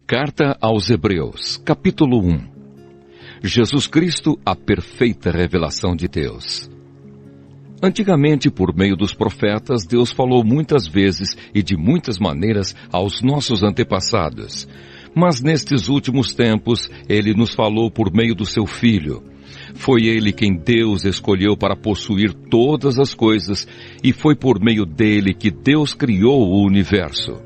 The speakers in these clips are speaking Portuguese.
Carta aos Hebreus, capítulo 1. Jesus Cristo, a perfeita revelação de Deus. Antigamente, por meio dos profetas, Deus falou muitas vezes e de muitas maneiras aos nossos antepassados. Mas nestes últimos tempos, Ele nos falou por meio do Seu Filho. Foi Ele quem Deus escolheu para possuir todas as coisas, e foi por meio dele que Deus criou o universo.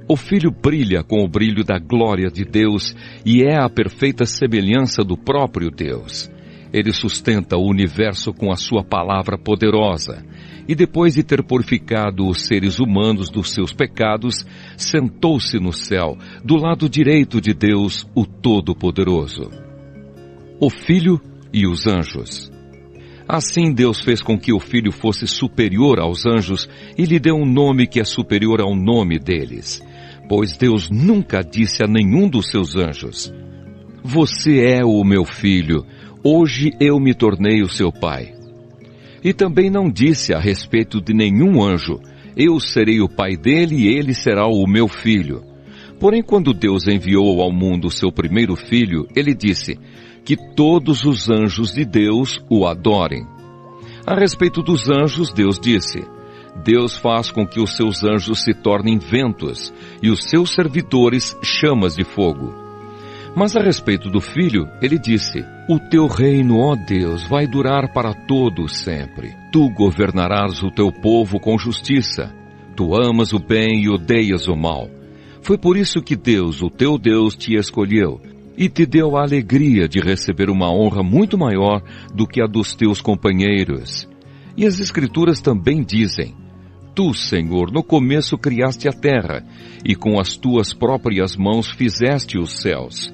O Filho brilha com o brilho da glória de Deus e é a perfeita semelhança do próprio Deus. Ele sustenta o universo com a sua palavra poderosa, e depois de ter purificado os seres humanos dos seus pecados, sentou-se no céu, do lado direito de Deus, o Todo-Poderoso. O Filho e os anjos. Assim Deus fez com que o Filho fosse superior aos anjos e lhe deu um nome que é superior ao nome deles. Pois Deus nunca disse a nenhum dos seus anjos: "Você é o meu filho, hoje eu me tornei o seu pai." E também não disse a respeito de nenhum anjo: "Eu serei o pai dele e ele será o meu filho." Porém, quando Deus enviou ao mundo o seu primeiro filho, ele disse que todos os anjos de Deus o adorem. A respeito dos anjos, Deus disse: "Deus faz com que os seus anjos se tornem ventos e os seus servidores chamas de fogo." Mas a respeito do Filho, ele disse: "O teu reino, ó Deus, vai durar para todo sempre. Tu governarás o teu povo com justiça. Tu amas o bem e odeias o mal. Foi por isso que Deus, o teu Deus, te escolheu e te deu a alegria de receber uma honra muito maior do que a dos teus companheiros." E as Escrituras também dizem: "Tu, Senhor, no começo criaste a terra, e com as tuas próprias mãos fizeste os céus.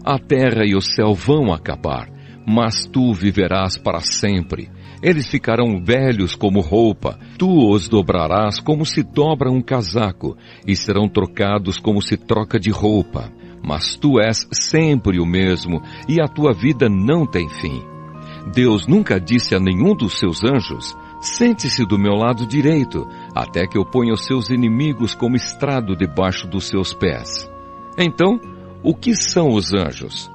A terra e o céu vão acabar, mas tu viverás para sempre. Eles ficarão velhos como roupa, tu os dobrarás como se dobra um casaco, e serão trocados como se troca de roupa. Mas tu és sempre o mesmo, e a tua vida não tem fim." Deus nunca disse a nenhum dos seus anjos: "Sente-se do meu lado direito, até que eu ponha os seus inimigos como estrado debaixo dos seus pés." Então, o que são os anjos?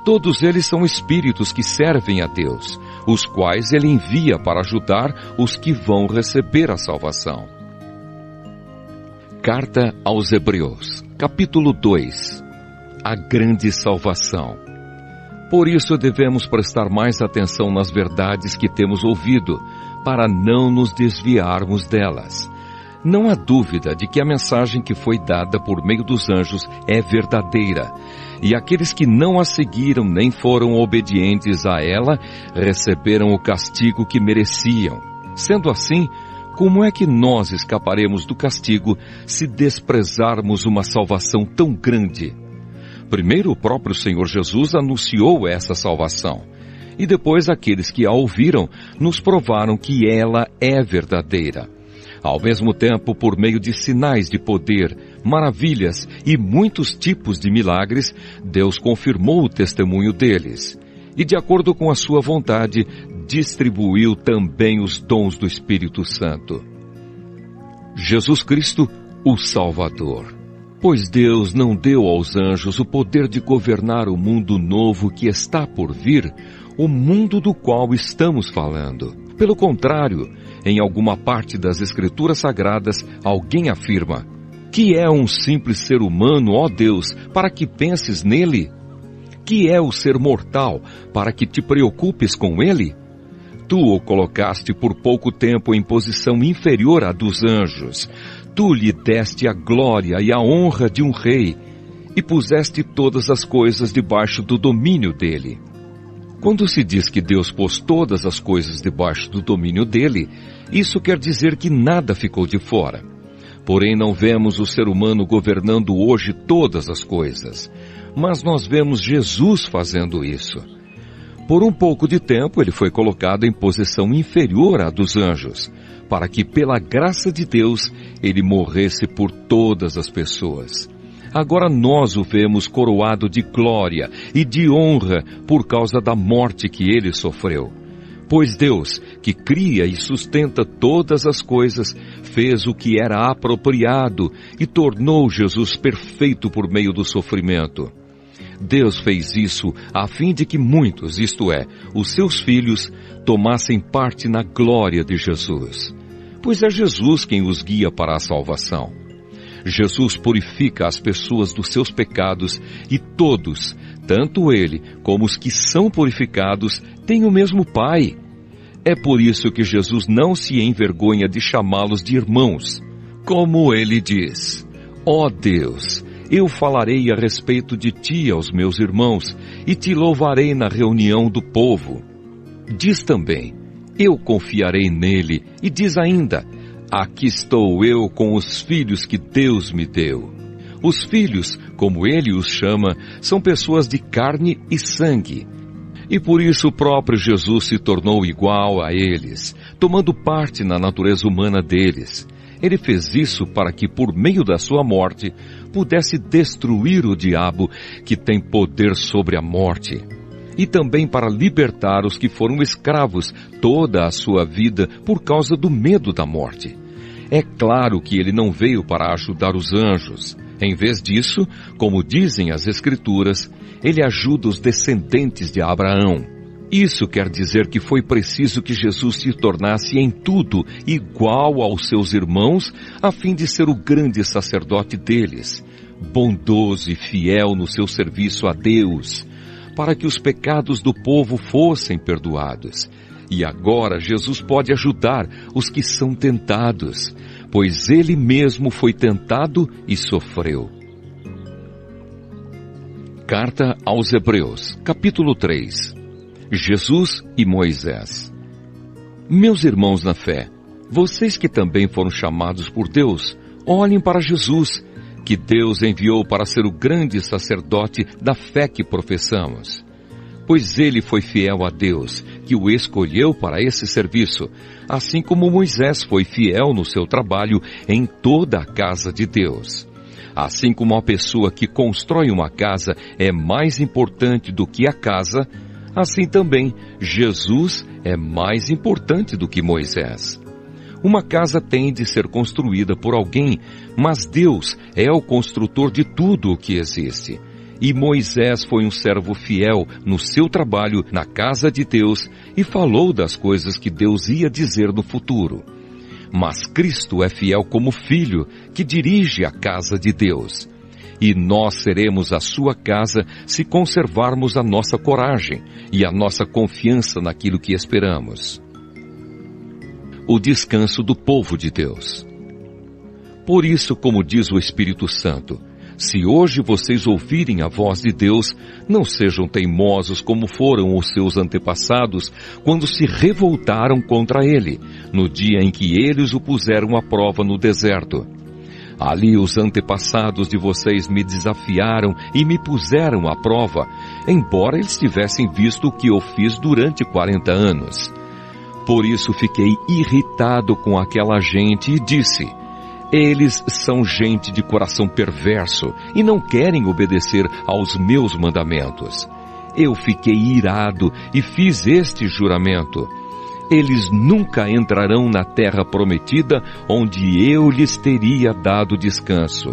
Todos eles são espíritos que servem a Deus, os quais Ele envia para ajudar os que vão receber a salvação. Carta aos Hebreus, capítulo 2. A grande salvação. Por isso devemos prestar mais atenção nas verdades que temos ouvido, para não nos desviarmos delas. Não há dúvida de que a mensagem que foi dada por meio dos anjos é verdadeira, e aqueles que não a seguiram nem foram obedientes a ela receberam o castigo que mereciam. Sendo assim, como é que nós escaparemos do castigo se desprezarmos uma salvação tão grande? Primeiro, o próprio Senhor Jesus anunciou essa salvação, e depois aqueles que a ouviram nos provaram que ela é verdadeira. Ao mesmo tempo, por meio de sinais de poder, maravilhas e muitos tipos de milagres, Deus confirmou o testemunho deles. E de acordo com a sua vontade, distribuiu também os dons do Espírito Santo. Jesus Cristo, o Salvador. Pois Deus não deu aos anjos o poder de governar o mundo novo que está por vir, o mundo do qual estamos falando. Pelo contrário, em alguma parte das Escrituras Sagradas, alguém afirma: "Que é um simples ser humano, ó Deus, para que penses nele? Que é o ser mortal, para que te preocupes com ele? Tu o colocaste por pouco tempo em posição inferior à dos anjos. Tu lhe deste a glória e a honra de um rei, e puseste todas as coisas debaixo do domínio dele." Quando se diz que Deus pôs todas as coisas debaixo do domínio dele, isso quer dizer que nada ficou de fora. Porém, não vemos o ser humano governando hoje todas as coisas, mas nós vemos Jesus fazendo isso. Por um pouco de tempo, ele foi colocado em posição inferior à dos anjos, para que, pela graça de Deus, ele morresse por todas as pessoas. Agora nós o vemos coroado de glória e de honra por causa da morte que ele sofreu. Pois Deus, que cria e sustenta todas as coisas, fez o que era apropriado e tornou Jesus perfeito por meio do sofrimento. Deus fez isso a fim de que muitos, isto é, os seus filhos, tomassem parte na glória de Jesus. Pois é Jesus quem os guia para a salvação. Jesus purifica as pessoas dos seus pecados e todos, tanto ele como os que são purificados, têm o mesmo Pai. É por isso que Jesus não se envergonha de chamá-los de irmãos. Como ele diz: ó Deus, eu falarei a respeito de ti aos meus irmãos e te louvarei na reunião do povo. Diz também: eu confiarei nele, e diz ainda: aqui estou eu com os filhos que Deus me deu. Os filhos, como ele os chama, são pessoas de carne e sangue. E por isso o próprio Jesus se tornou igual a eles, tomando parte na natureza humana deles. Ele fez isso para que, por meio da sua morte, pudesse destruir o diabo, que tem poder sobre a morte. E também para libertar os que foram escravos toda a sua vida por causa do medo da morte. É claro que ele não veio para ajudar os anjos. Em vez disso, como dizem as Escrituras, ele ajuda os descendentes de Abraão. Isso quer dizer que foi preciso que Jesus se tornasse em tudo igual aos seus irmãos, a fim de ser o grande sacerdote deles, bondoso e fiel no seu serviço a Deus, para que os pecados do povo fossem perdoados. E agora Jesus pode ajudar os que são tentados, pois ele mesmo foi tentado e sofreu. Carta aos Hebreus, capítulo 3. Jesus e Moisés. Meus irmãos na fé, vocês que também foram chamados por Deus, olhem para Jesus, que Deus enviou para ser o grande sacerdote da fé que professamos. Pois ele foi fiel a Deus, que o escolheu para esse serviço, assim como Moisés foi fiel no seu trabalho em toda a casa de Deus. Assim como a pessoa que constrói uma casa é mais importante do que a casa, assim também Jesus é mais importante do que Moisés. Uma casa tem de ser construída por alguém, mas Deus é o construtor de tudo o que existe. E Moisés foi um servo fiel no seu trabalho na casa de Deus e falou das coisas que Deus ia dizer no futuro. Mas Cristo é fiel como filho que dirige a casa de Deus. E nós seremos a sua casa se conservarmos a nossa coragem e a nossa confiança naquilo que esperamos. O descanso do povo de Deus. Por isso, como diz o Espírito Santo, se hoje vocês ouvirem a voz de Deus, não sejam teimosos como foram os seus antepassados quando se revoltaram contra ele, no dia em que eles o puseram à prova no deserto. Ali os antepassados de vocês me desafiaram e me puseram à prova, embora eles tivessem visto o que eu fiz durante 40 anos. Por isso fiquei irritado com aquela gente e disse: eles são gente de coração perverso e não querem obedecer aos meus mandamentos. Eu fiquei irado e fiz este juramento: eles nunca entrarão na terra prometida, onde eu lhes teria dado descanso.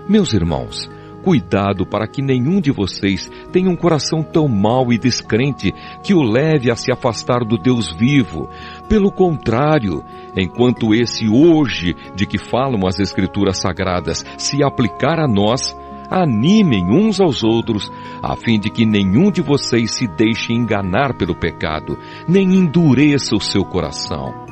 Meus irmãos, cuidado para que nenhum de vocês tenha um coração tão mau e descrente que o leve a se afastar do Deus vivo. Pelo contrário, enquanto esse hoje de que falam as Escrituras Sagradas se aplicar a nós, animem uns aos outros, a fim de que nenhum de vocês se deixe enganar pelo pecado, nem endureça o seu coração.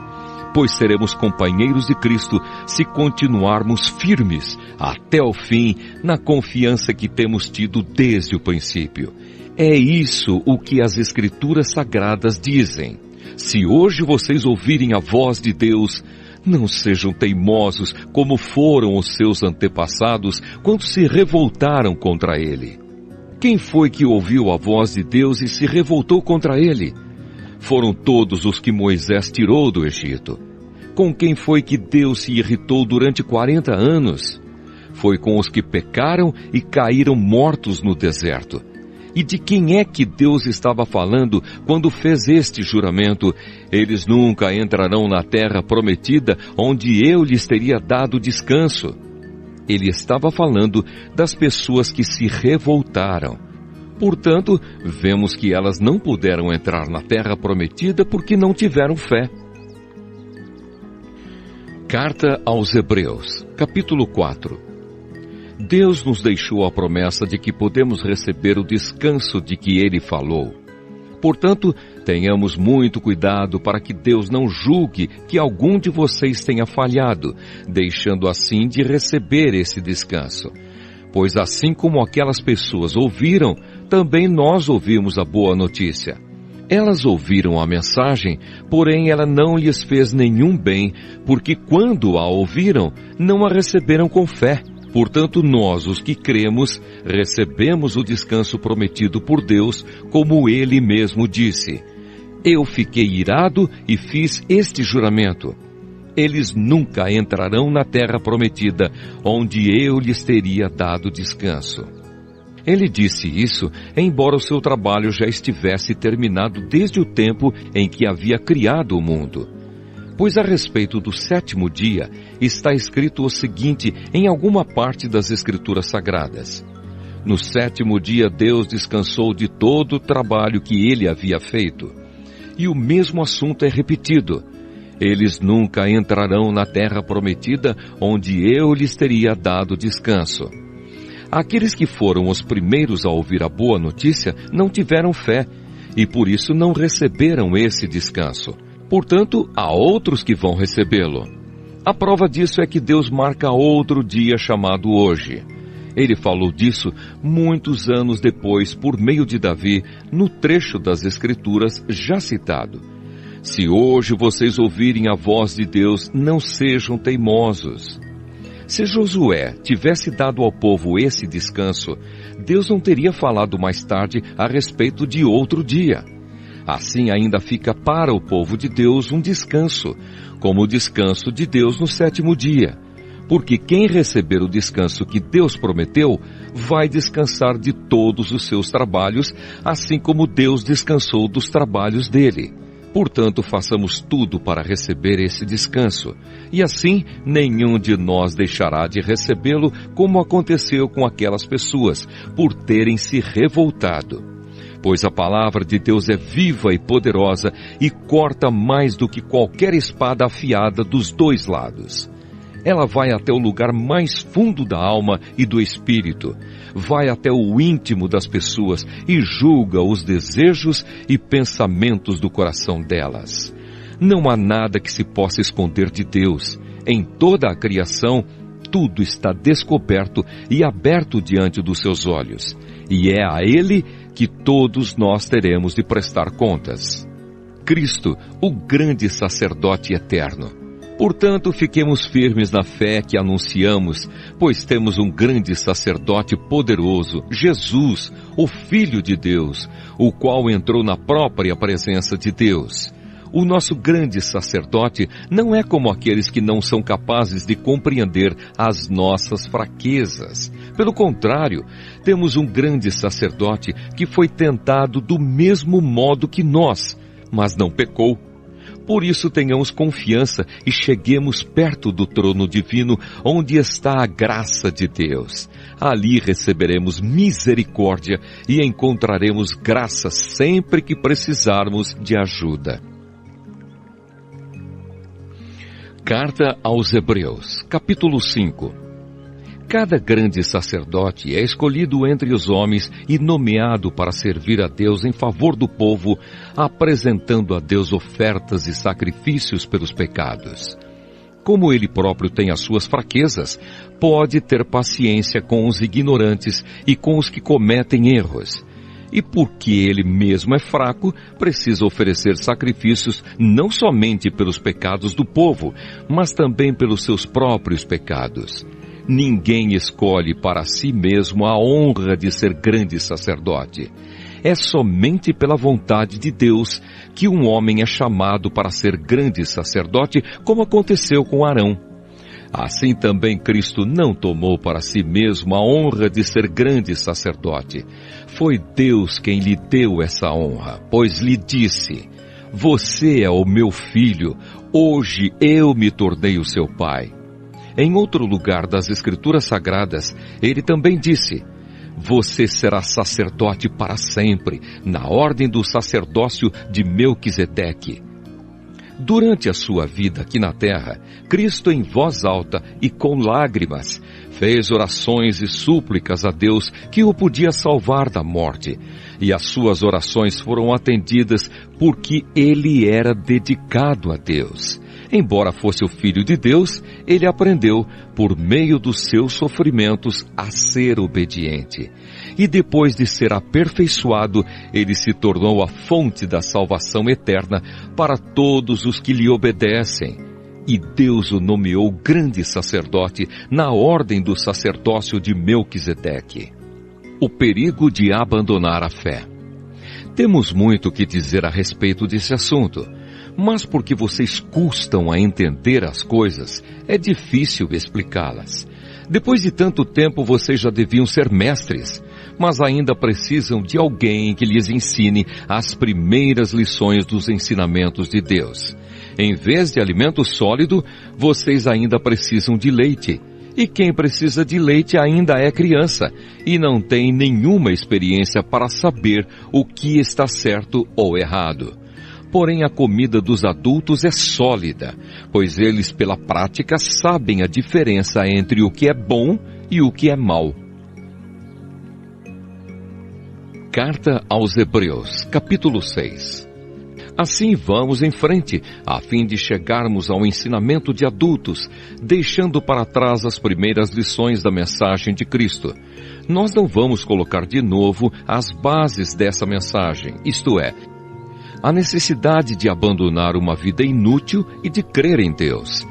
Pois seremos companheiros de Cristo se continuarmos firmes até o fim na confiança que temos tido desde o princípio. É isso o que as Escrituras Sagradas dizem. Se hoje vocês ouvirem a voz de Deus, não sejam teimosos como foram os seus antepassados quando se revoltaram contra ele. Quem foi que ouviu a voz de Deus e se revoltou contra ele? Foram todos os que Moisés tirou do Egito. Com quem foi que Deus se irritou durante 40 anos? Foi com os que pecaram e caíram mortos no deserto. E de quem é que Deus estava falando quando fez este juramento? Eles nunca entrarão na terra prometida, onde eu lhes teria dado descanso. Ele estava falando das pessoas que se revoltaram. Portanto, vemos que elas não puderam entrar na terra prometida porque não tiveram fé. Carta aos Hebreus, capítulo 4. Deus nos deixou a promessa de que podemos receber o descanso de que Ele falou. Portanto, tenhamos muito cuidado para que Deus não julgue que algum de vocês tenha falhado, deixando assim de receber esse descanso. Pois assim como aquelas pessoas ouviram, também nós ouvimos a boa notícia. Elas ouviram a mensagem, porém ela não lhes fez nenhum bem, porque quando a ouviram, não a receberam com fé. Portanto, nós, os que cremos, recebemos o descanso prometido por Deus, como Ele mesmo disse. Eu fiquei irado e fiz este juramento. Eles nunca entrarão na terra prometida, onde eu lhes teria dado descanso. Ele disse isso, embora o seu trabalho já estivesse terminado desde o tempo em que havia criado o mundo. Pois a respeito do sétimo dia, está escrito o seguinte em alguma parte das Escrituras Sagradas. No sétimo dia Deus descansou de todo o trabalho que ele havia feito. E o mesmo assunto é repetido. Eles nunca entrarão na terra prometida, onde eu lhes teria dado descanso. Aqueles que foram os primeiros a ouvir a boa notícia não tiveram fé, e por isso não receberam esse descanso. Portanto, há outros que vão recebê-lo. A prova disso é que Deus marca outro dia chamado hoje. Ele falou disso muitos anos depois, por meio de Davi, no trecho das Escrituras já citado. Se hoje vocês ouvirem a voz de Deus, não sejam teimosos. Se Josué tivesse dado ao povo esse descanso, Deus não teria falado mais tarde a respeito de outro dia. Assim ainda fica para o povo de Deus um descanso, como o descanso de Deus no sétimo dia. Porque quem receber o descanso que Deus prometeu, vai descansar de todos os seus trabalhos, assim como Deus descansou dos trabalhos dele. Portanto, façamos tudo para receber esse descanso, e assim nenhum de nós deixará de recebê-lo, como aconteceu com aquelas pessoas, por terem se revoltado. Pois a palavra de Deus é viva e poderosa e corta mais do que qualquer espada afiada dos dois lados. Ela vai até o lugar mais fundo da alma e do espírito, vai até o íntimo das pessoas e julga os desejos e pensamentos do coração delas. Não há nada que se possa esconder de Deus. Em toda a criação, tudo está descoberto e aberto diante dos seus olhos, e é a Ele que todos nós teremos de prestar contas. Cristo, o grande sacerdote eterno. Portanto, fiquemos firmes na fé que anunciamos, pois temos um grande sacerdote poderoso, Jesus, o Filho de Deus, o qual entrou na própria presença de Deus. O nosso grande sacerdote não é como aqueles que não são capazes de compreender as nossas fraquezas. Pelo contrário, temos um grande sacerdote que foi tentado do mesmo modo que nós, mas não pecou. Por isso tenhamos confiança e cheguemos perto do trono divino, onde está a graça de Deus. Ali receberemos misericórdia e encontraremos graça sempre que precisarmos de ajuda. Carta aos Hebreus, capítulo 5. Cada grande sacerdote é escolhido entre os homens e nomeado para servir a Deus em favor do povo, apresentando a Deus ofertas e sacrifícios pelos pecados. Como ele próprio tem as suas fraquezas, pode ter paciência com os ignorantes e com os que cometem erros. E porque ele mesmo é fraco, precisa oferecer sacrifícios não somente pelos pecados do povo, mas também pelos seus próprios pecados. Ninguém escolhe para si mesmo a honra de ser grande sacerdote. É somente pela vontade de Deus que um homem é chamado para ser grande sacerdote, como aconteceu com Arão. Assim também Cristo não tomou para si mesmo a honra de ser grande sacerdote. Foi Deus quem lhe deu essa honra, pois lhe disse: você é o meu filho, hoje eu me tornei o seu pai. Em outro lugar das Escrituras Sagradas, ele também disse: você será sacerdote para sempre, na ordem do sacerdócio de Melquisedeque. Durante a sua vida aqui na terra, Cristo em voz alta e com lágrimas, fez orações e súplicas a Deus que o podia salvar da morte. E as suas orações foram atendidas porque ele era dedicado a Deus. Embora fosse o Filho de Deus, ele aprendeu, por meio dos seus sofrimentos, a ser obediente. E depois de ser aperfeiçoado, ele se tornou a fonte da salvação eterna para todos os que lhe obedecem. E Deus o nomeou grande sacerdote na ordem do sacerdócio de Melquisedeque. O perigo de abandonar a fé. Temos muito que dizer a respeito desse assunto. Mas porque vocês custam a entender as coisas, é difícil explicá-las. Depois de tanto tempo, vocês já deviam ser mestres, mas ainda precisam de alguém que lhes ensine as primeiras lições dos ensinamentos de Deus. Em vez de alimento sólido, vocês ainda precisam de leite. E quem precisa de leite ainda é criança e não tem nenhuma experiência para saber o que está certo ou errado. Porém, a comida dos adultos é sólida, pois eles, pela prática, sabem a diferença entre o que é bom e o que é mau. Carta aos Hebreus, capítulo 6. Assim vamos em frente, a fim de chegarmos ao ensinamento de adultos, deixando para trás as primeiras lições da mensagem de Cristo. Nós não vamos colocar de novo as bases dessa mensagem, isto é, a necessidade de abandonar uma vida inútil e de crer em Deus.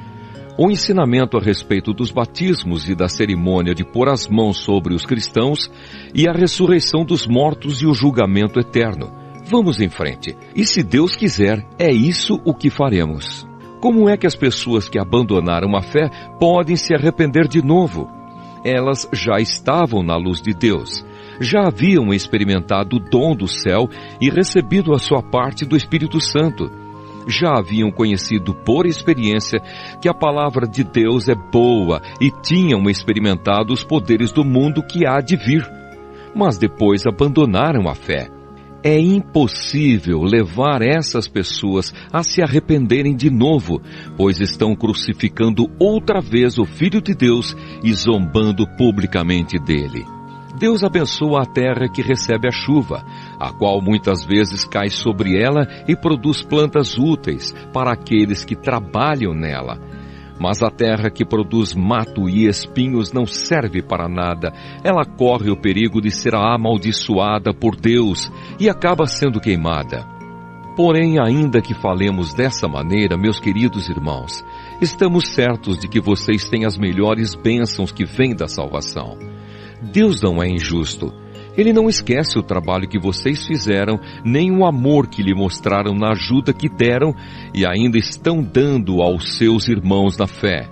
O ensinamento a respeito dos batismos e da cerimônia de pôr as mãos sobre os cristãos e a ressurreição dos mortos e o julgamento eterno. Vamos em frente. E se Deus quiser, é isso o que faremos. Como é que as pessoas que abandonaram a fé podem se arrepender de novo? Elas já estavam na luz de Deus. Já haviam experimentado o dom do céu e recebido a sua parte do Espírito Santo. Já haviam conhecido por experiência que a palavra de Deus é boa e tinham experimentado os poderes do mundo que há de vir. Mas depois abandonaram a fé. É impossível levar essas pessoas a se arrependerem de novo, pois estão crucificando outra vez o Filho de Deus e zombando publicamente dele. Deus abençoa a terra que recebe a chuva, a qual muitas vezes cai sobre ela e produz plantas úteis para aqueles que trabalham nela. Mas a terra que produz mato e espinhos não serve para nada. Ela corre o perigo de ser amaldiçoada por Deus e acaba sendo queimada. Porém, ainda que falemos dessa maneira, meus queridos irmãos, estamos certos de que vocês têm as melhores bênçãos que vêm da salvação. Deus não é injusto. Ele não esquece o trabalho que vocês fizeram, nem o amor que lhe mostraram na ajuda que deram e ainda estão dando aos seus irmãos na fé.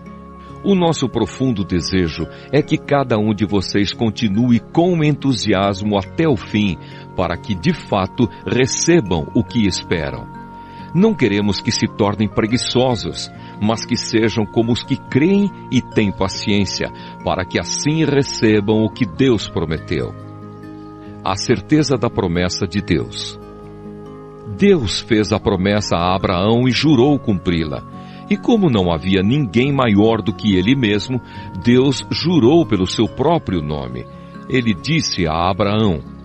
O nosso profundo desejo é que cada um de vocês continue com entusiasmo até o fim, para que de fato recebam o que esperam. Não queremos que se tornem preguiçosos, mas que sejam como os que creem e têm paciência, para que assim recebam o que Deus prometeu. A certeza da promessa de Deus. Deus fez a promessa a Abraão e jurou cumpri-la. E como não havia ninguém maior do que ele mesmo, Deus jurou pelo seu próprio nome. Ele disse a Abraão: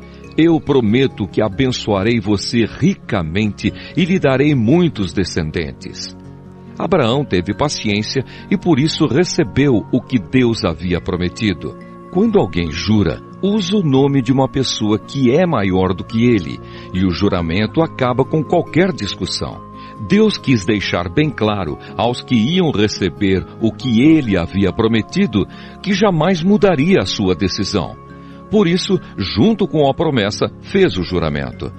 eu prometo que abençoarei você ricamente e lhe darei muitos descendentes. Abraão teve paciência e por isso recebeu o que Deus havia prometido. Quando alguém jura, usa o nome de uma pessoa que é maior do que ele, e o juramento acaba com qualquer discussão. Deus quis deixar bem claro aos que iam receber o que ele havia prometido, que jamais mudaria a sua decisão. Por isso, junto com a promessa, fez o juramento.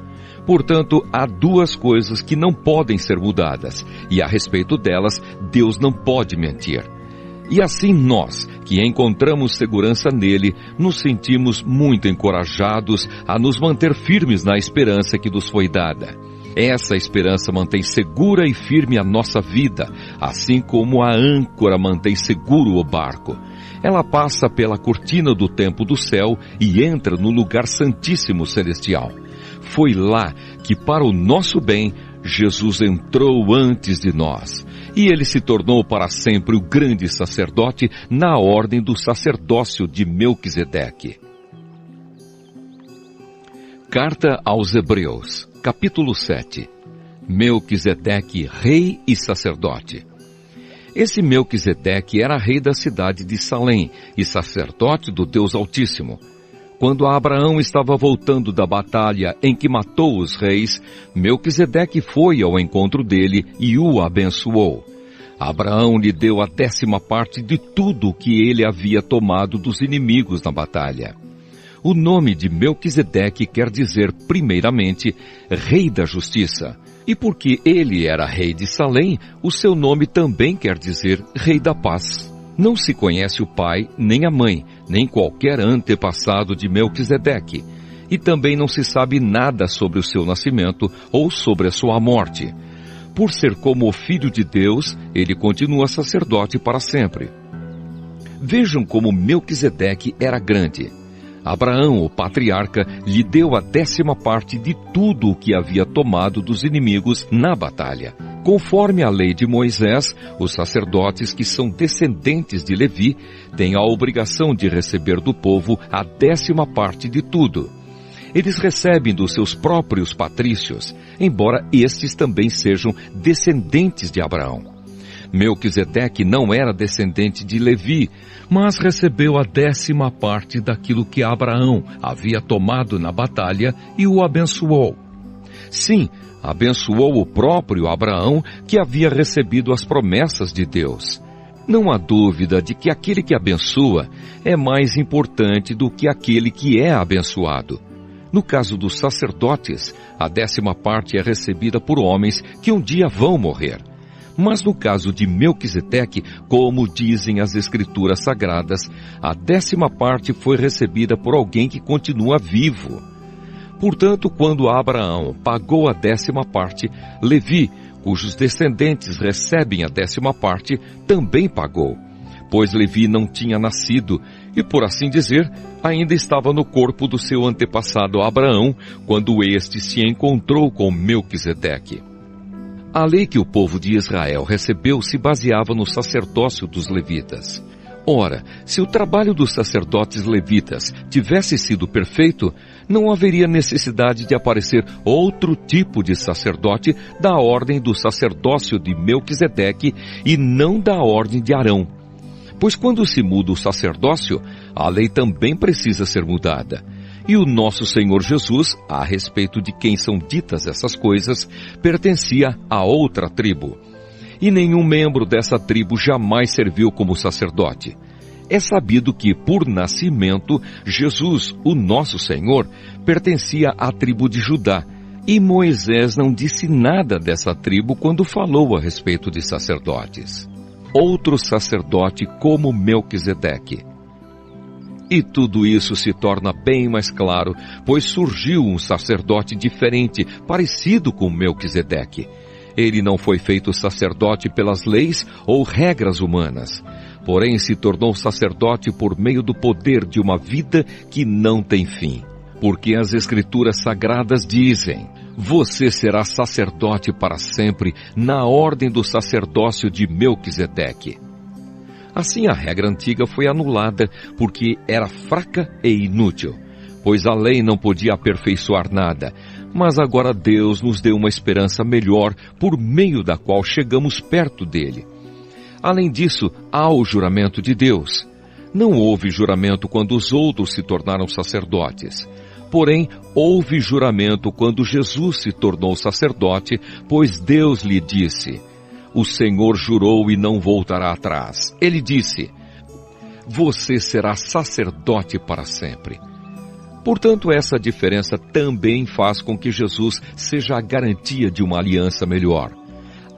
Portanto, há duas coisas que não podem ser mudadas, e a respeito delas, Deus não pode mentir. E assim nós, que encontramos segurança nele, nos sentimos muito encorajados a nos manter firmes na esperança que nos foi dada. Essa esperança mantém segura e firme a nossa vida, assim como a âncora mantém seguro o barco. Ela passa pela cortina do templo do céu e entra no lugar santíssimo celestial. Foi lá que, para o nosso bem, Jesus entrou antes de nós. E ele se tornou para sempre o grande sacerdote na ordem do sacerdócio de Melquisedeque. Carta aos Hebreus, capítulo 7. Melquisedeque, rei e sacerdote. Esse Melquisedeque era rei da cidade de Salém e sacerdote do Deus Altíssimo. Quando Abraão estava voltando da batalha em que matou os reis, Melquisedeque foi ao encontro dele e o abençoou. Abraão lhe deu a 10ª de tudo o que ele havia tomado dos inimigos na batalha. O nome de Melquisedeque quer dizer, primeiramente, Rei da Justiça. E porque ele era rei de Salém, o seu nome também quer dizer Rei da Paz. Não se conhece o pai, nem a mãe, nem qualquer antepassado de Melquisedeque. E também não se sabe nada sobre o seu nascimento ou sobre a sua morte. Por ser como o Filho de Deus, ele continua sacerdote para sempre. Vejam como Melquisedeque era grande. Abraão, o patriarca, lhe deu a 10ª de tudo o que havia tomado dos inimigos na batalha. Conforme a lei de Moisés, os sacerdotes que são descendentes de Levi têm a obrigação de receber do povo a 10ª de tudo. Eles recebem dos seus próprios patrícios, embora estes também sejam descendentes de Abraão. Melquisedeque não era descendente de Levi, mas recebeu a 10ª daquilo que Abraão havia tomado na batalha e o abençoou. Sim, abençoou o próprio Abraão, que havia recebido as promessas de Deus. Não há dúvida de que aquele que abençoa é mais importante do que aquele que é abençoado. No caso dos sacerdotes, a 10ª é recebida por homens que um dia vão morrer. Mas no caso de Melquisedeque, como dizem as Escrituras Sagradas, a 10ª foi recebida por alguém que continua vivo. Portanto, quando Abraão pagou a 10ª, Levi, cujos descendentes recebem a 10ª, também pagou. Pois Levi não tinha nascido e, por assim dizer, ainda estava no corpo do seu antepassado Abraão, quando este se encontrou com Melquisedeque. A lei que o povo de Israel recebeu se baseava no sacerdócio dos levitas. Ora, se o trabalho dos sacerdotes levitas tivesse sido perfeito, não haveria necessidade de aparecer outro tipo de sacerdote da ordem do sacerdócio de Melquisedeque e não da ordem de Arão. Pois quando se muda o sacerdócio, a lei também precisa ser mudada. E o nosso Senhor Jesus, a respeito de quem são ditas essas coisas, pertencia a outra tribo. E nenhum membro dessa tribo jamais serviu como sacerdote. É sabido que, por nascimento, Jesus, o nosso Senhor, pertencia à tribo de Judá. E Moisés não disse nada dessa tribo quando falou a respeito de sacerdotes. Outro sacerdote como Melquisedeque. E tudo isso se torna bem mais claro, pois surgiu um sacerdote diferente, parecido com Melquisedeque. Ele não foi feito sacerdote pelas leis ou regras humanas, porém se tornou sacerdote por meio do poder de uma vida que não tem fim. Porque as Escrituras Sagradas dizem: você será sacerdote para sempre, na ordem do sacerdócio de Melquisedeque. Assim a regra antiga foi anulada porque era fraca e inútil, pois a lei não podia aperfeiçoar nada, mas agora Deus nos deu uma esperança melhor por meio da qual chegamos perto dele. Além disso, há o juramento de Deus. Não houve juramento quando os outros se tornaram sacerdotes. Porém, houve juramento quando Jesus se tornou sacerdote, pois Deus lhe disse: o Senhor jurou e não voltará atrás. Ele disse: você será sacerdote para sempre. Portanto, essa diferença também faz com que Jesus seja a garantia de uma aliança melhor.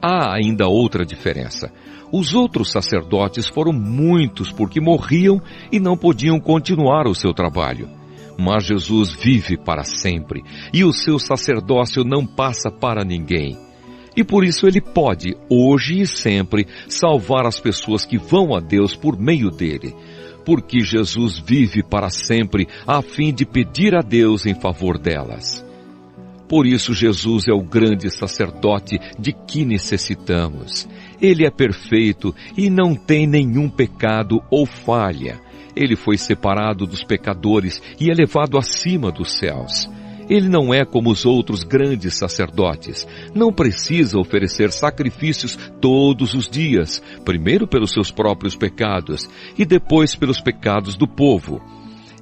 Há ainda outra diferença. Os outros sacerdotes foram muitos porque morriam e não podiam continuar o seu trabalho. Mas Jesus vive para sempre e o seu sacerdócio não passa para ninguém. E por isso ele pode, hoje e sempre, salvar as pessoas que vão a Deus por meio dele. Porque Jesus vive para sempre a fim de pedir a Deus em favor delas. Por isso Jesus é o grande sacerdote de que necessitamos. Ele é perfeito e não tem nenhum pecado ou falha. Ele foi separado dos pecadores e elevado acima dos céus. Ele não é como os outros grandes sacerdotes. Não precisa oferecer sacrifícios todos os dias, primeiro pelos seus próprios pecados e depois pelos pecados do povo.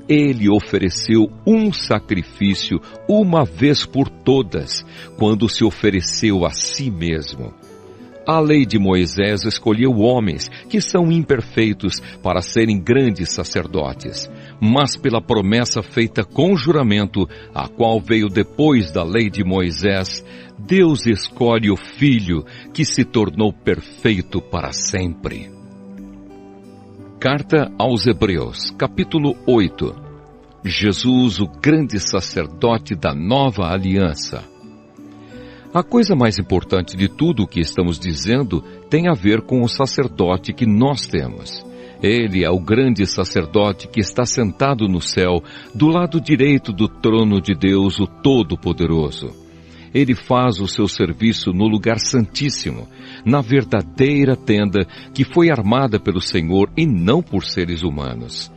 Ele ofereceu um sacrifício uma vez por todas, quando se ofereceu a si mesmo. A lei de Moisés escolheu homens que são imperfeitos para serem grandes sacerdotes, mas pela promessa feita com juramento, a qual veio depois da lei de Moisés, Deus escolhe o Filho que se tornou perfeito para sempre. Carta aos Hebreus, capítulo 8. Jesus, o grande sacerdote da nova aliança. A coisa mais importante de tudo o que estamos dizendo tem a ver com o sacerdote que nós temos. Ele é o grande sacerdote que está sentado no céu, do lado direito do trono de Deus, o Todo-Poderoso. Ele faz o seu serviço no lugar santíssimo, na verdadeira tenda que foi armada pelo Senhor e não por seres humanos.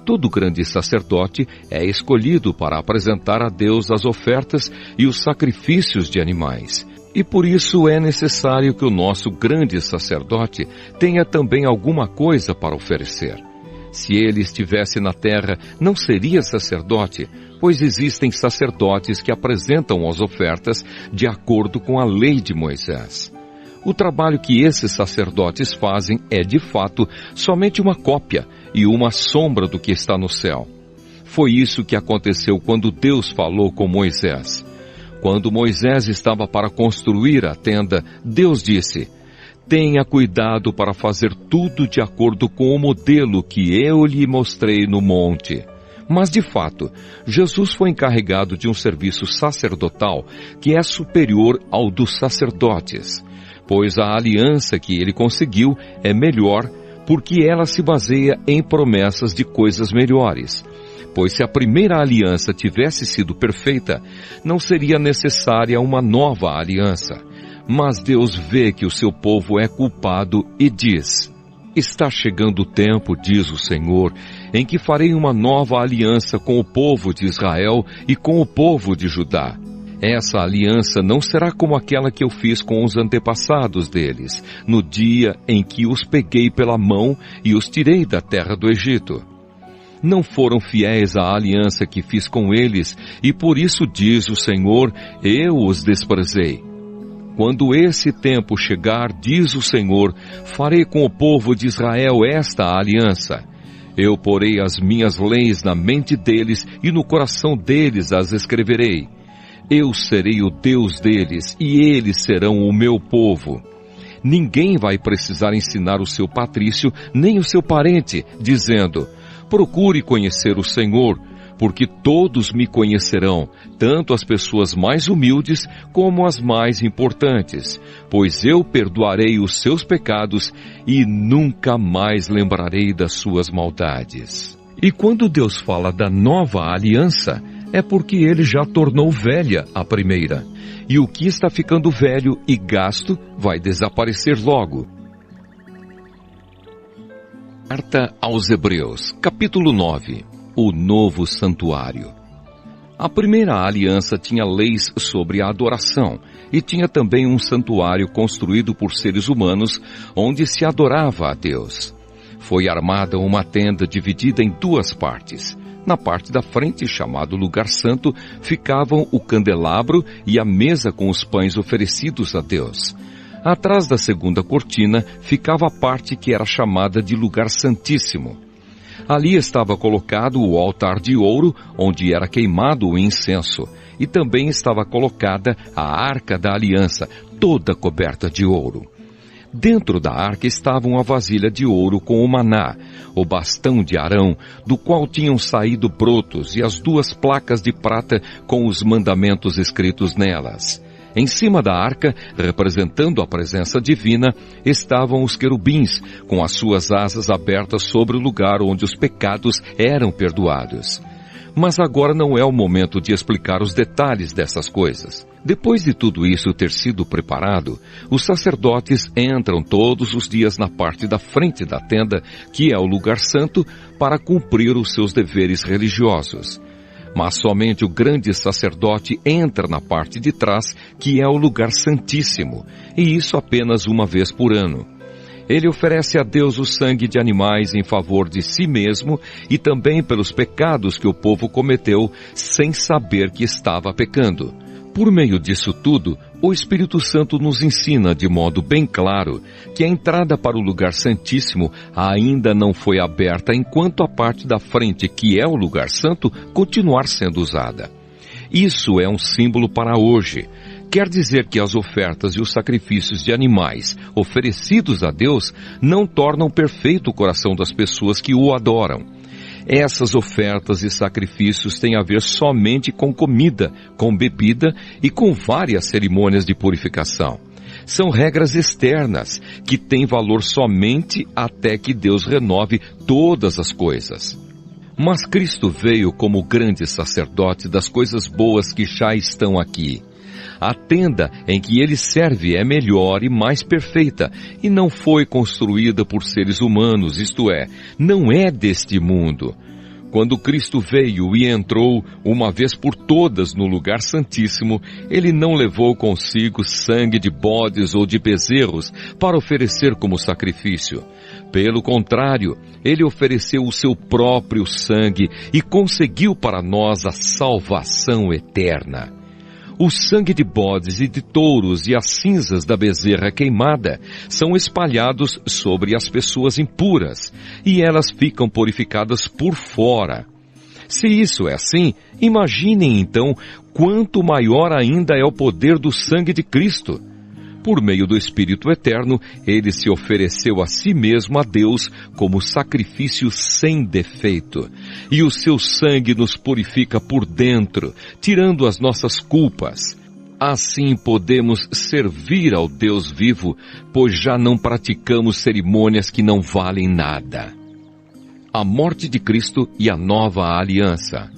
Todo grande sacerdote é escolhido para apresentar a Deus as ofertas e os sacrifícios de animais. E por isso é necessário que o nosso grande sacerdote tenha também alguma coisa para oferecer. Se ele estivesse na terra, não seria sacerdote, pois existem sacerdotes que apresentam as ofertas de acordo com a lei de Moisés. O trabalho que esses sacerdotes fazem é, de fato, somente uma cópia e uma sombra do que está no céu. Foi isso que aconteceu quando Deus falou com Moisés. Quando Moisés estava para construir a tenda, Deus disse: "Tenha cuidado para fazer tudo de acordo com o modelo que eu lhe mostrei no monte." Mas, de fato, Jesus foi encarregado de um serviço sacerdotal que é superior ao dos sacerdotes, pois a aliança que ele conseguiu é melhor porque ela se baseia em promessas de coisas melhores. Pois se a primeira aliança tivesse sido perfeita, não seria necessária uma nova aliança. Mas Deus vê que o seu povo é culpado e diz: "Está chegando o tempo, diz o Senhor, em que farei uma nova aliança com o povo de Israel e com o povo de Judá. Essa aliança não será como aquela que eu fiz com os antepassados deles, no dia em que os peguei pela mão e os tirei da terra do Egito. Não foram fiéis à aliança que fiz com eles, e por isso diz o Senhor, eu os desprezei. Quando esse tempo chegar, diz o Senhor, farei com o povo de Israel esta aliança. Eu porei as minhas leis na mente deles e no coração deles as escreverei. Eu serei o Deus deles e eles serão o meu povo. Ninguém vai precisar ensinar o seu patrício nem o seu parente, dizendo: procure conhecer o Senhor, porque todos me conhecerão, tanto as pessoas mais humildes como as mais importantes, pois eu perdoarei os seus pecados e nunca mais lembrarei das suas maldades." E quando Deus fala da nova aliança, é porque ele já tornou velha a primeira, e o que está ficando velho e gasto vai desaparecer logo. Carta aos Hebreus, capítulo 9. O novo santuário. A primeira aliança tinha leis sobre a adoração e tinha também um santuário construído por seres humanos onde se adorava a Deus. Foi armada uma tenda dividida em duas partes. Na parte da frente, chamado Lugar Santo, ficavam o candelabro e a mesa com os pães oferecidos a Deus. Atrás da segunda cortina ficava a parte que era chamada de Lugar Santíssimo. Ali estava colocado o altar de ouro, onde era queimado o incenso, e também estava colocada a Arca da Aliança, toda coberta de ouro. Dentro da arca estava uma vasilha de ouro com o maná, o bastão de Arão, do qual tinham saído brotos, e as 2 placas de prata com os mandamentos escritos nelas. Em cima da arca, representando a presença divina, estavam os querubins, com as suas asas abertas sobre o lugar onde os pecados eram perdoados. Mas agora não é o momento de explicar os detalhes dessas coisas. Depois de tudo isso ter sido preparado, os sacerdotes entram todos os dias na parte da frente da tenda, que é o lugar santo, para cumprir os seus deveres religiosos. Mas somente o grande sacerdote entra na parte de trás, que é o lugar santíssimo, e isso apenas uma vez por ano. Ele oferece a Deus o sangue de animais em favor de si mesmo e também pelos pecados que o povo cometeu sem saber que estava pecando. Por meio disso tudo, o Espírito Santo nos ensina de modo bem claro que a entrada para o lugar santíssimo ainda não foi aberta enquanto a parte da frente, que é o lugar santo, continuar sendo usada. Isso é um símbolo para hoje. Quer dizer que as ofertas e os sacrifícios de animais oferecidos a Deus não tornam perfeito o coração das pessoas que o adoram. Essas ofertas e sacrifícios têm a ver somente com comida, com bebida e com várias cerimônias de purificação. São regras externas que têm valor somente até que Deus renove todas as coisas. Mas Cristo veio como grande sacerdote das coisas boas que já estão aqui. A tenda em que ele serve é melhor e mais perfeita, e não foi construída por seres humanos, isto é, não é deste mundo. Quando Cristo veio e entrou uma vez por todas no lugar santíssimo, ele não levou consigo sangue de bodes ou de bezerros para oferecer como sacrifício. Pelo contrário, ele ofereceu o seu próprio sangue e conseguiu para nós a salvação eterna. O sangue de bodes e de touros e as cinzas da bezerra queimada são espalhados sobre as pessoas impuras, e elas ficam purificadas por fora. Se isso é assim, imaginem então quanto maior ainda é o poder do sangue de Cristo. Por meio do Espírito Eterno, ele se ofereceu a si mesmo a Deus como sacrifício sem defeito. E o seu sangue nos purifica por dentro, tirando as nossas culpas. Assim podemos servir ao Deus vivo, pois já não praticamos cerimônias que não valem nada. A morte de Cristo e a nova aliança.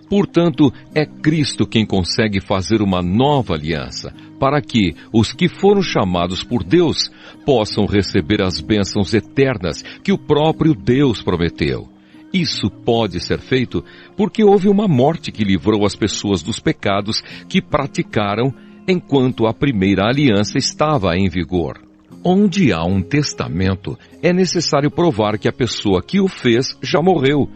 Portanto, é Cristo quem consegue fazer uma nova aliança, para que os que foram chamados por Deus possam receber as bênçãos eternas que o próprio Deus prometeu. Isso pode ser feito porque houve uma morte que livrou as pessoas dos pecados que praticaram enquanto a primeira aliança estava em vigor. Onde há um testamento, é necessário provar que a pessoa que o fez já morreu,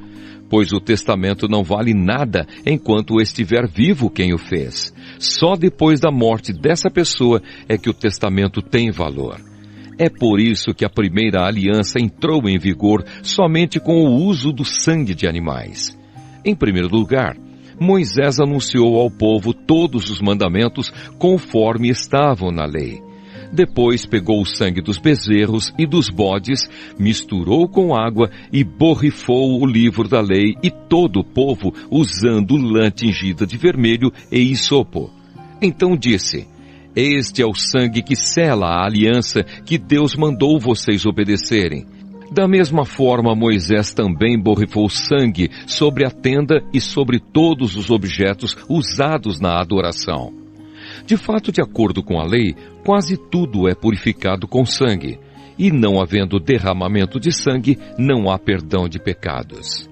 pois o testamento não vale nada enquanto estiver vivo quem o fez. Só depois da morte dessa pessoa é que o testamento tem valor. É por isso que a primeira aliança entrou em vigor somente com o uso do sangue de animais. Em primeiro lugar, Moisés anunciou ao povo todos os mandamentos conforme estavam na lei. Depois pegou o sangue dos bezerros e dos bodes, misturou com água e borrifou o livro da lei e todo o povo usando lã tingida de vermelho e hisopo. Então disse: este é o sangue que sela a aliança que Deus mandou vocês obedecerem. Da mesma forma, Moisés também borrifou sangue sobre a tenda e sobre todos os objetos usados na adoração. De fato, de acordo com a lei, quase tudo é purificado com sangue, e não havendo derramamento de sangue, não há perdão de pecados.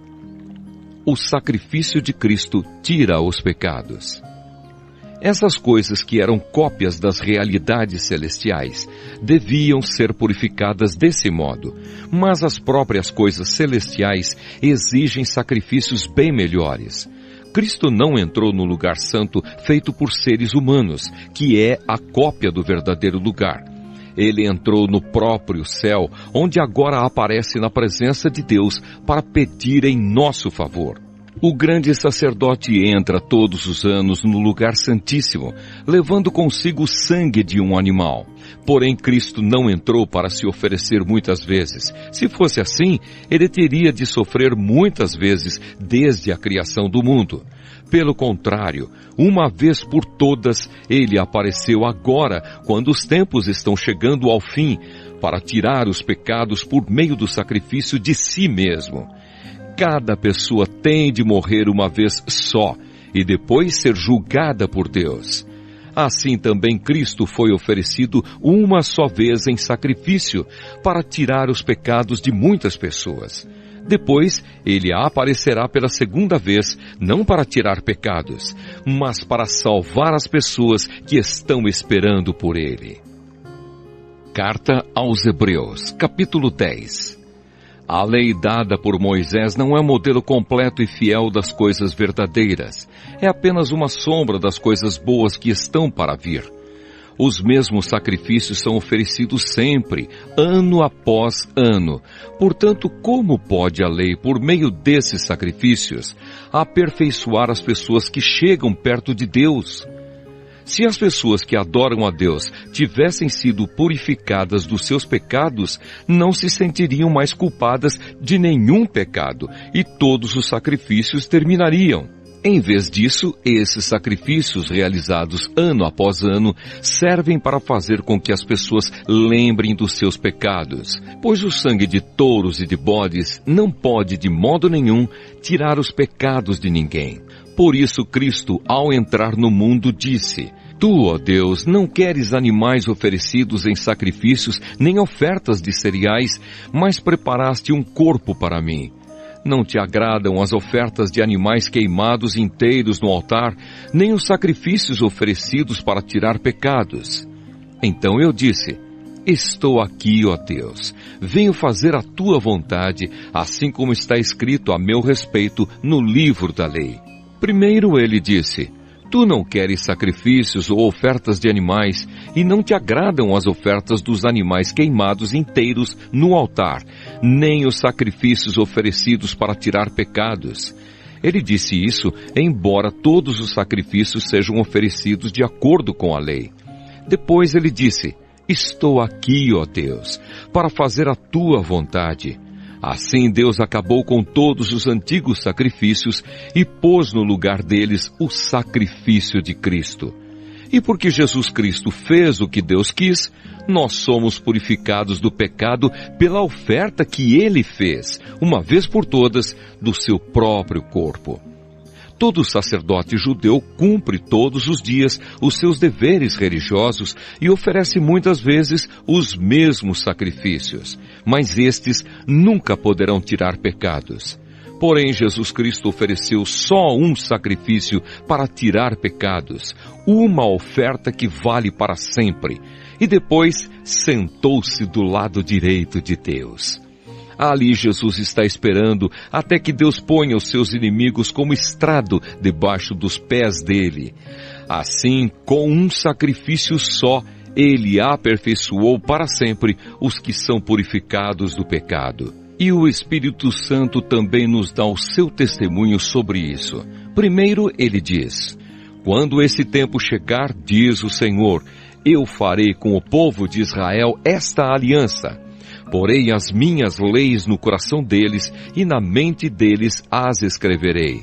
O sacrifício de Cristo tira os pecados. Essas coisas que eram cópias das realidades celestiais deviam ser purificadas desse modo, mas as próprias coisas celestiais exigem sacrifícios bem melhores. Cristo não entrou no lugar santo feito por seres humanos, que é a cópia do verdadeiro lugar. Ele entrou no próprio céu, onde agora aparece na presença de Deus para pedir em nosso favor. O grande sacerdote entra todos os anos no lugar santíssimo, levando consigo o sangue de um animal. Porém, Cristo não entrou para se oferecer muitas vezes. Se fosse assim, ele teria de sofrer muitas vezes desde a criação do mundo. Pelo contrário, uma vez por todas, ele apareceu agora, quando os tempos estão chegando ao fim, para tirar os pecados por meio do sacrifício de si mesmo. Cada pessoa tem de morrer uma vez só e depois ser julgada por Deus. Assim também Cristo foi oferecido uma só vez em sacrifício para tirar os pecados de muitas pessoas. Depois, ele aparecerá pela segunda vez, não para tirar pecados, mas para salvar as pessoas que estão esperando por ele. Carta aos Hebreus, capítulo 10. A lei dada por Moisés não é modelo completo e fiel das coisas verdadeiras. É apenas uma sombra das coisas boas que estão para vir. Os mesmos sacrifícios são oferecidos sempre, ano após ano. Portanto, como pode a lei, por meio desses sacrifícios, aperfeiçoar as pessoas que chegam perto de Deus? Se as pessoas que adoram a Deus tivessem sido purificadas dos seus pecados, não se sentiriam mais culpadas de nenhum pecado e todos os sacrifícios terminariam. Em vez disso, esses sacrifícios realizados ano após ano servem para fazer com que as pessoas lembrem dos seus pecados, pois o sangue de touros e de bodes não pode de modo nenhum tirar os pecados de ninguém. Por isso Cristo, ao entrar no mundo, disse: Tu, ó Deus, não queres animais oferecidos em sacrifícios, nem ofertas de cereais, mas preparaste um corpo para mim. Não te agradam as ofertas de animais queimados inteiros no altar, nem os sacrifícios oferecidos para tirar pecados. Então eu disse: Estou aqui, ó Deus, venho fazer a tua vontade, assim como está escrito a meu respeito no livro da lei. Primeiro ele disse: Tu não queres sacrifícios ou ofertas de animais, e não te agradam as ofertas dos animais queimados inteiros no altar, nem os sacrifícios oferecidos para tirar pecados. Ele disse isso, embora todos os sacrifícios sejam oferecidos de acordo com a lei. Depois ele disse: Estou aqui, ó Deus, para fazer a tua vontade. Assim Deus acabou com todos os antigos sacrifícios e pôs no lugar deles o sacrifício de Cristo. E porque Jesus Cristo fez o que Deus quis, nós somos purificados do pecado pela oferta que Ele fez, uma vez por todas, do seu próprio corpo. Todo sacerdote judeu cumpre todos os dias os seus deveres religiosos e oferece muitas vezes os mesmos sacrifícios, mas estes nunca poderão tirar pecados. Porém, Jesus Cristo ofereceu só um sacrifício para tirar pecados, uma oferta que vale para sempre, e depois sentou-se do lado direito de Deus. Ali Jesus está esperando até que Deus ponha os seus inimigos como estrado debaixo dos pés dele. Assim, com um sacrifício só, ele aperfeiçoou para sempre os que são purificados do pecado. E o Espírito Santo também nos dá o seu testemunho sobre isso. Primeiro ele diz: Quando esse tempo chegar, diz o Senhor, eu farei com o povo de Israel esta aliança. Porei as minhas leis no coração deles e na mente deles as escreverei.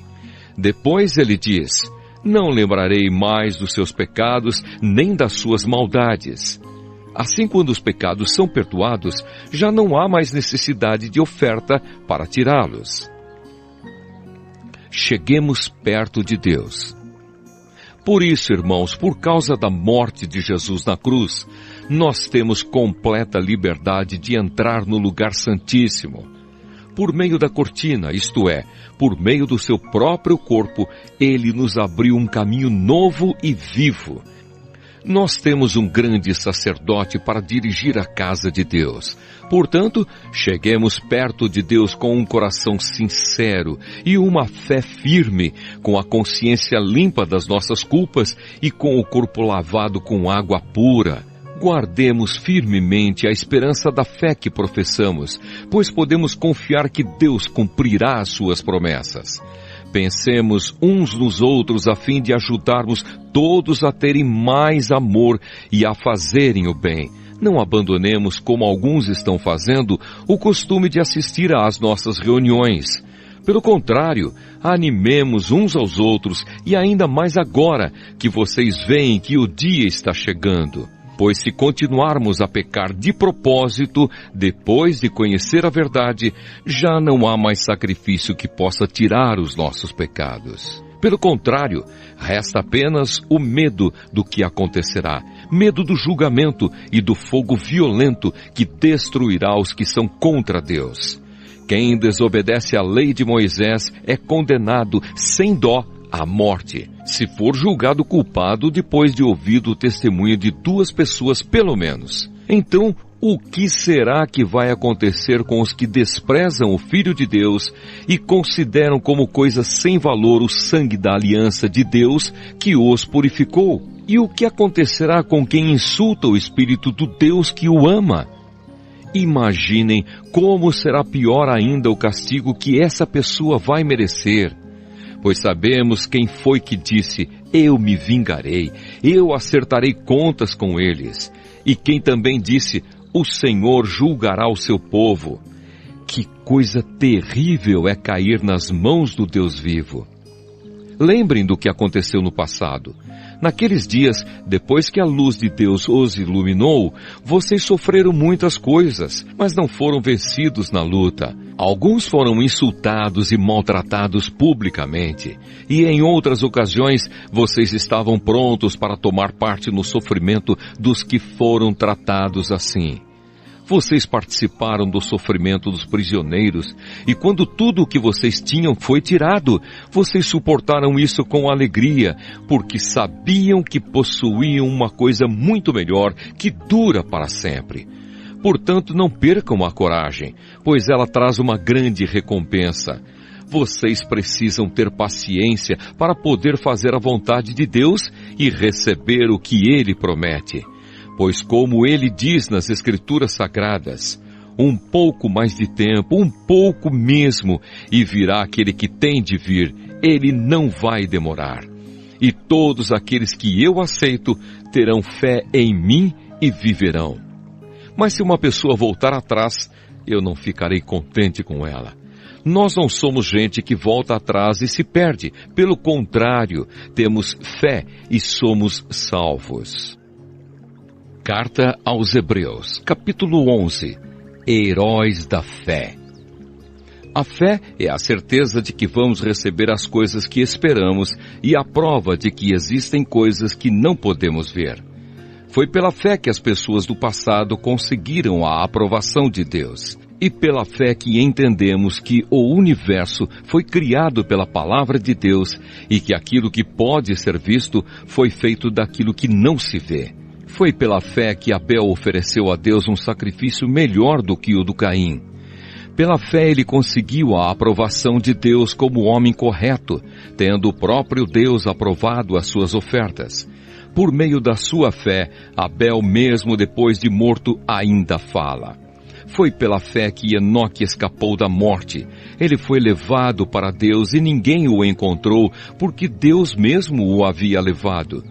Depois ele diz: Não lembrarei mais dos seus pecados, nem das suas maldades. Assim, quando os pecados são perdoados, já não há mais necessidade de oferta para tirá-los. Cheguemos perto de Deus. Por isso, irmãos, por causa da morte de Jesus na cruz, nós temos completa liberdade de entrar no lugar santíssimo. Por meio da cortina, isto é, por meio do seu próprio corpo, ele nos abriu um caminho novo e vivo. Nós temos um grande sacerdote para dirigir a casa de Deus. Portanto, cheguemos perto de Deus com um coração sincero e uma fé firme, com a consciência limpa das nossas culpas e com o corpo lavado com água pura. Guardemos firmemente a esperança da fé que professamos, pois podemos confiar que Deus cumprirá as suas promessas. Pensemos uns nos outros a fim de ajudarmos todos a terem mais amor e a fazerem o bem. Não abandonemos, como alguns estão fazendo, o costume de assistir às nossas reuniões. Pelo contrário, animemos uns aos outros, e ainda mais agora que vocês veem que o dia está chegando. Pois se continuarmos a pecar de propósito, depois de conhecer a verdade, já não há mais sacrifício que possa tirar os nossos pecados. Pelo contrário, resta apenas o medo do que acontecerá, medo do julgamento e do fogo violento que destruirá os que são contra Deus. Quem desobedece à lei de Moisés é condenado sem dó à morte, se for julgado culpado depois de ouvido o testemunho de 2 pessoas pelo menos. Então, o que será que vai acontecer com os que desprezam o Filho de Deus e consideram como coisa sem valor o sangue da aliança de Deus que os purificou? E o que acontecerá com quem insulta o Espírito do Deus que o ama? Imaginem como será pior ainda o castigo que essa pessoa vai merecer. Pois sabemos quem foi que disse, eu me vingarei, eu acertarei contas com eles. E quem também disse, o Senhor julgará o seu povo. Que coisa terrível é cair nas mãos do Deus vivo. Lembrem do que aconteceu no passado. Naqueles dias, depois que a luz de Deus os iluminou, vocês sofreram muitas coisas, mas não foram vencidos na luta. Alguns foram insultados e maltratados publicamente, e em outras ocasiões vocês estavam prontos para tomar parte no sofrimento dos que foram tratados assim. Vocês participaram do sofrimento dos prisioneiros, e quando tudo o que vocês tinham foi tirado, vocês suportaram isso com alegria, porque sabiam que possuíam uma coisa muito melhor, que dura para sempre. Portanto, não percam a coragem, pois ela traz uma grande recompensa. Vocês precisam ter paciência para poder fazer a vontade de Deus e receber o que Ele promete. Pois como ele diz nas Escrituras Sagradas, um pouco mais de tempo, um pouco mesmo, e virá aquele que tem de vir, ele não vai demorar. E todos aqueles que eu aceito terão fé em mim e viverão. Mas se uma pessoa voltar atrás, eu não ficarei contente com ela. Nós não somos gente que volta atrás e se perde. Pelo contrário, temos fé e somos salvos. Carta aos Hebreus, capítulo 11. Heróis da fé. A fé é a certeza de que vamos receber as coisas que esperamos e a prova de que existem coisas que não podemos ver. Foi pela fé que as pessoas do passado conseguiram a aprovação de Deus. E pela fé que entendemos que o universo foi criado pela palavra de Deus e que aquilo que pode ser visto foi feito daquilo que não se vê. Foi pela fé que Abel ofereceu a Deus um sacrifício melhor do que o do Caim. Pela fé ele conseguiu a aprovação de Deus como homem correto, tendo o próprio Deus aprovado as suas ofertas. Por meio da sua fé, Abel mesmo depois de morto ainda fala. Foi pela fé que Enoque escapou da morte. Ele foi levado para Deus e ninguém o encontrou, porque Deus mesmo o havia levado.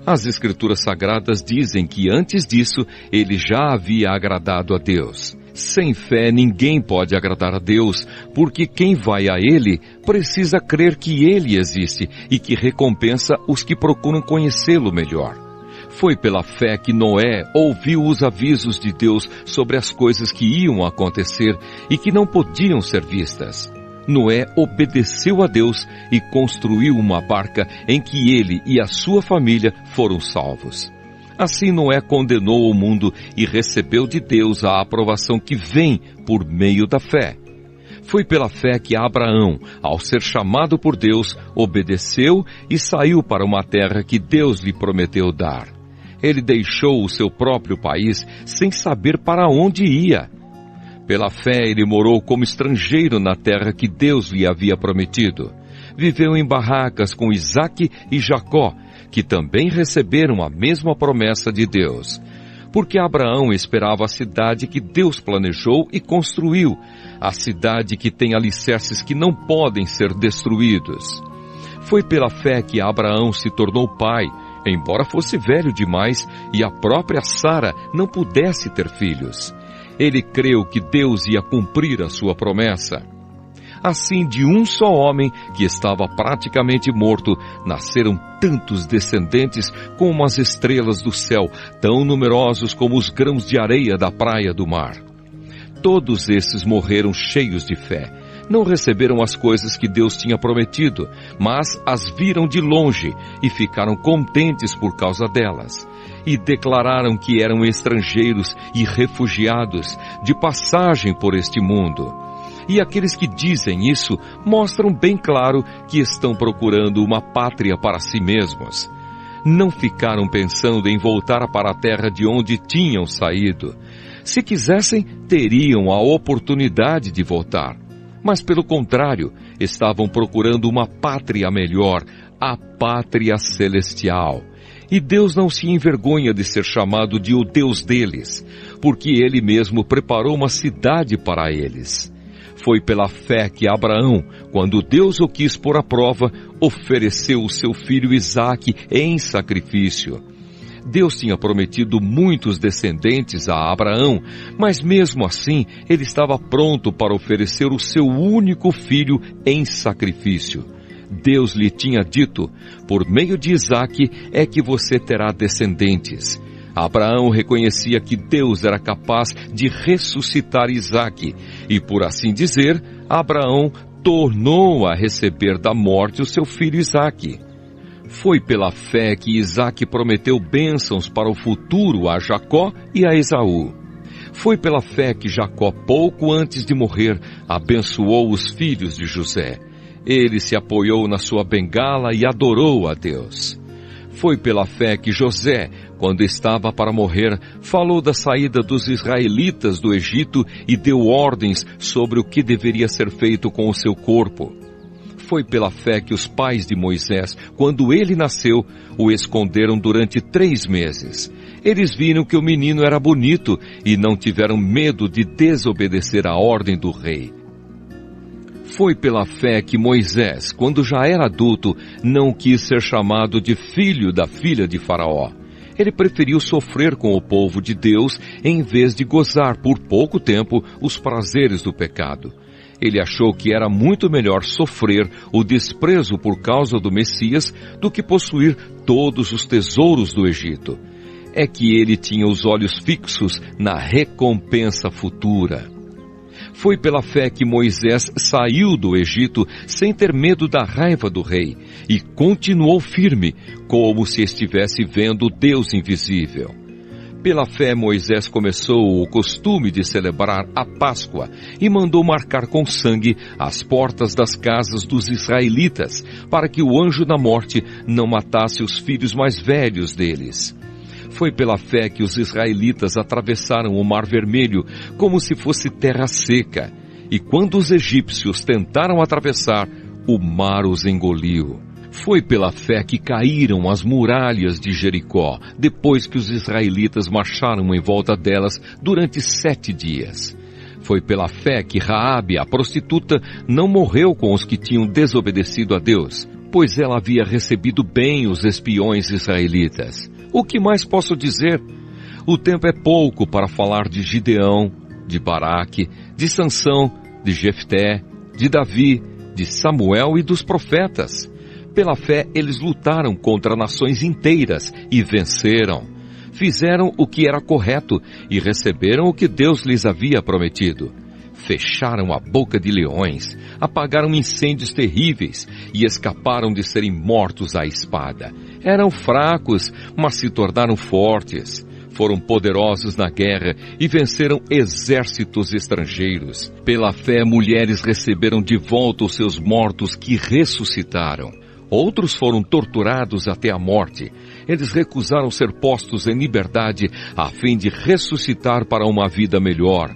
As Escrituras Sagradas dizem que antes disso, ele já havia agradado a Deus. Sem fé ninguém pode agradar a Deus, porque quem vai a Ele precisa crer que Ele existe e que recompensa os que procuram conhecê-lo melhor. Foi pela fé que Noé ouviu os avisos de Deus sobre as coisas que iam acontecer e que não podiam ser vistas. Noé obedeceu a Deus e construiu uma barca em que ele e a sua família foram salvos. Assim Noé condenou o mundo e recebeu de Deus a aprovação que vem por meio da fé. Foi pela fé que Abraão, ao ser chamado por Deus, obedeceu e saiu para uma terra que Deus lhe prometeu dar. Ele deixou o seu próprio país sem saber para onde ia. Pela fé ele morou como estrangeiro na terra que Deus lhe havia prometido. Viveu em barracas com Isaque e Jacó, que também receberam a mesma promessa de Deus. porque Abraão esperava a cidade que Deus planejou e construiu, a cidade que tem alicerces que não podem ser destruídos. Foi pela fé que Abraão se tornou pai, embora fosse velho demais e a própria Sara não pudesse ter filhos. Ele creu que Deus ia cumprir a sua promessa. Assim, de um só homem, que estava praticamente morto, nasceram tantos descendentes como as estrelas do céu, tão numerosos como os grãos de areia da praia do mar. Todos esses morreram cheios de fé. Não receberam as coisas que Deus tinha prometido, mas as viram de longe e ficaram contentes por causa delas. E declararam que eram estrangeiros e refugiados, de passagem por este mundo. E aqueles que dizem isso mostram bem claro que estão procurando uma pátria para si mesmos. Não ficaram pensando em voltar para a terra de onde tinham saído. Se quisessem, teriam a oportunidade de voltar. Mas pelo contrário, estavam procurando uma pátria melhor, a pátria celestial. E Deus não se envergonha de ser chamado de o Deus deles, porque Ele mesmo preparou uma cidade para eles. Foi pela fé que Abraão, quando Deus o quis pôr à prova, ofereceu o seu filho Isaque em sacrifício. Deus tinha prometido muitos descendentes a Abraão, mas mesmo assim ele estava pronto para oferecer o seu único filho em sacrifício. Deus lhe tinha dito, por meio de Isaque é que você terá descendentes. Abraão reconhecia que Deus era capaz de ressuscitar Isaque, e por assim dizer, Abraão tornou a receber da morte o seu filho Isaque. Foi pela fé que Isaque prometeu bênçãos para o futuro a Jacó e a Esaú. Foi pela fé que Jacó, pouco antes de morrer, abençoou os filhos de José. Ele se apoiou na sua bengala e adorou a Deus. Foi pela fé que José, quando estava para morrer, falou da saída dos israelitas do Egito e deu ordens sobre o que deveria ser feito com o seu corpo. Foi pela fé que os pais de Moisés, quando ele nasceu, o esconderam durante 3 meses. Eles viram que o menino era bonito e não tiveram medo de desobedecer a ordem do rei. Foi pela fé que Moisés, quando já era adulto, não quis ser chamado de filho da filha de Faraó. Ele preferiu sofrer com o povo de Deus em vez de gozar por pouco tempo os prazeres do pecado. Ele achou que era muito melhor sofrer o desprezo por causa do Messias do que possuir todos os tesouros do Egito. É que ele tinha os olhos fixos na recompensa futura. Foi pela fé que Moisés saiu do Egito sem ter medo da raiva do rei e continuou firme, como se estivesse vendo Deus invisível. Pela fé, Moisés começou o costume de celebrar a Páscoa e mandou marcar com sangue as portas das casas dos israelitas, para que o anjo da morte não matasse os filhos mais velhos deles. Foi pela fé que os israelitas atravessaram o Mar Vermelho como se fosse terra seca, e quando os egípcios tentaram atravessar, o mar os engoliu. Foi pela fé que caíram as muralhas de Jericó, depois que os israelitas marcharam em volta delas durante 7 dias. Foi pela fé que Raabe, a prostituta, não morreu com os que tinham desobedecido a Deus, pois ela havia recebido bem os espiões israelitas. O que mais posso dizer? O tempo é pouco para falar de Gideão, de Baraque, de Sansão, de Jefté, de Davi, de Samuel e dos profetas. Pela fé, eles lutaram contra nações inteiras e venceram. Fizeram o que era correto e receberam o que Deus lhes havia prometido. Fecharam a boca de leões, apagaram incêndios terríveis e escaparam de serem mortos à espada. Eram fracos, mas se tornaram fortes. Foram poderosos na guerra e venceram exércitos estrangeiros. Pela fé, mulheres receberam de volta os seus mortos que ressuscitaram. Outros foram torturados até a morte. Eles recusaram ser postos em liberdade a fim de ressuscitar para uma vida melhor.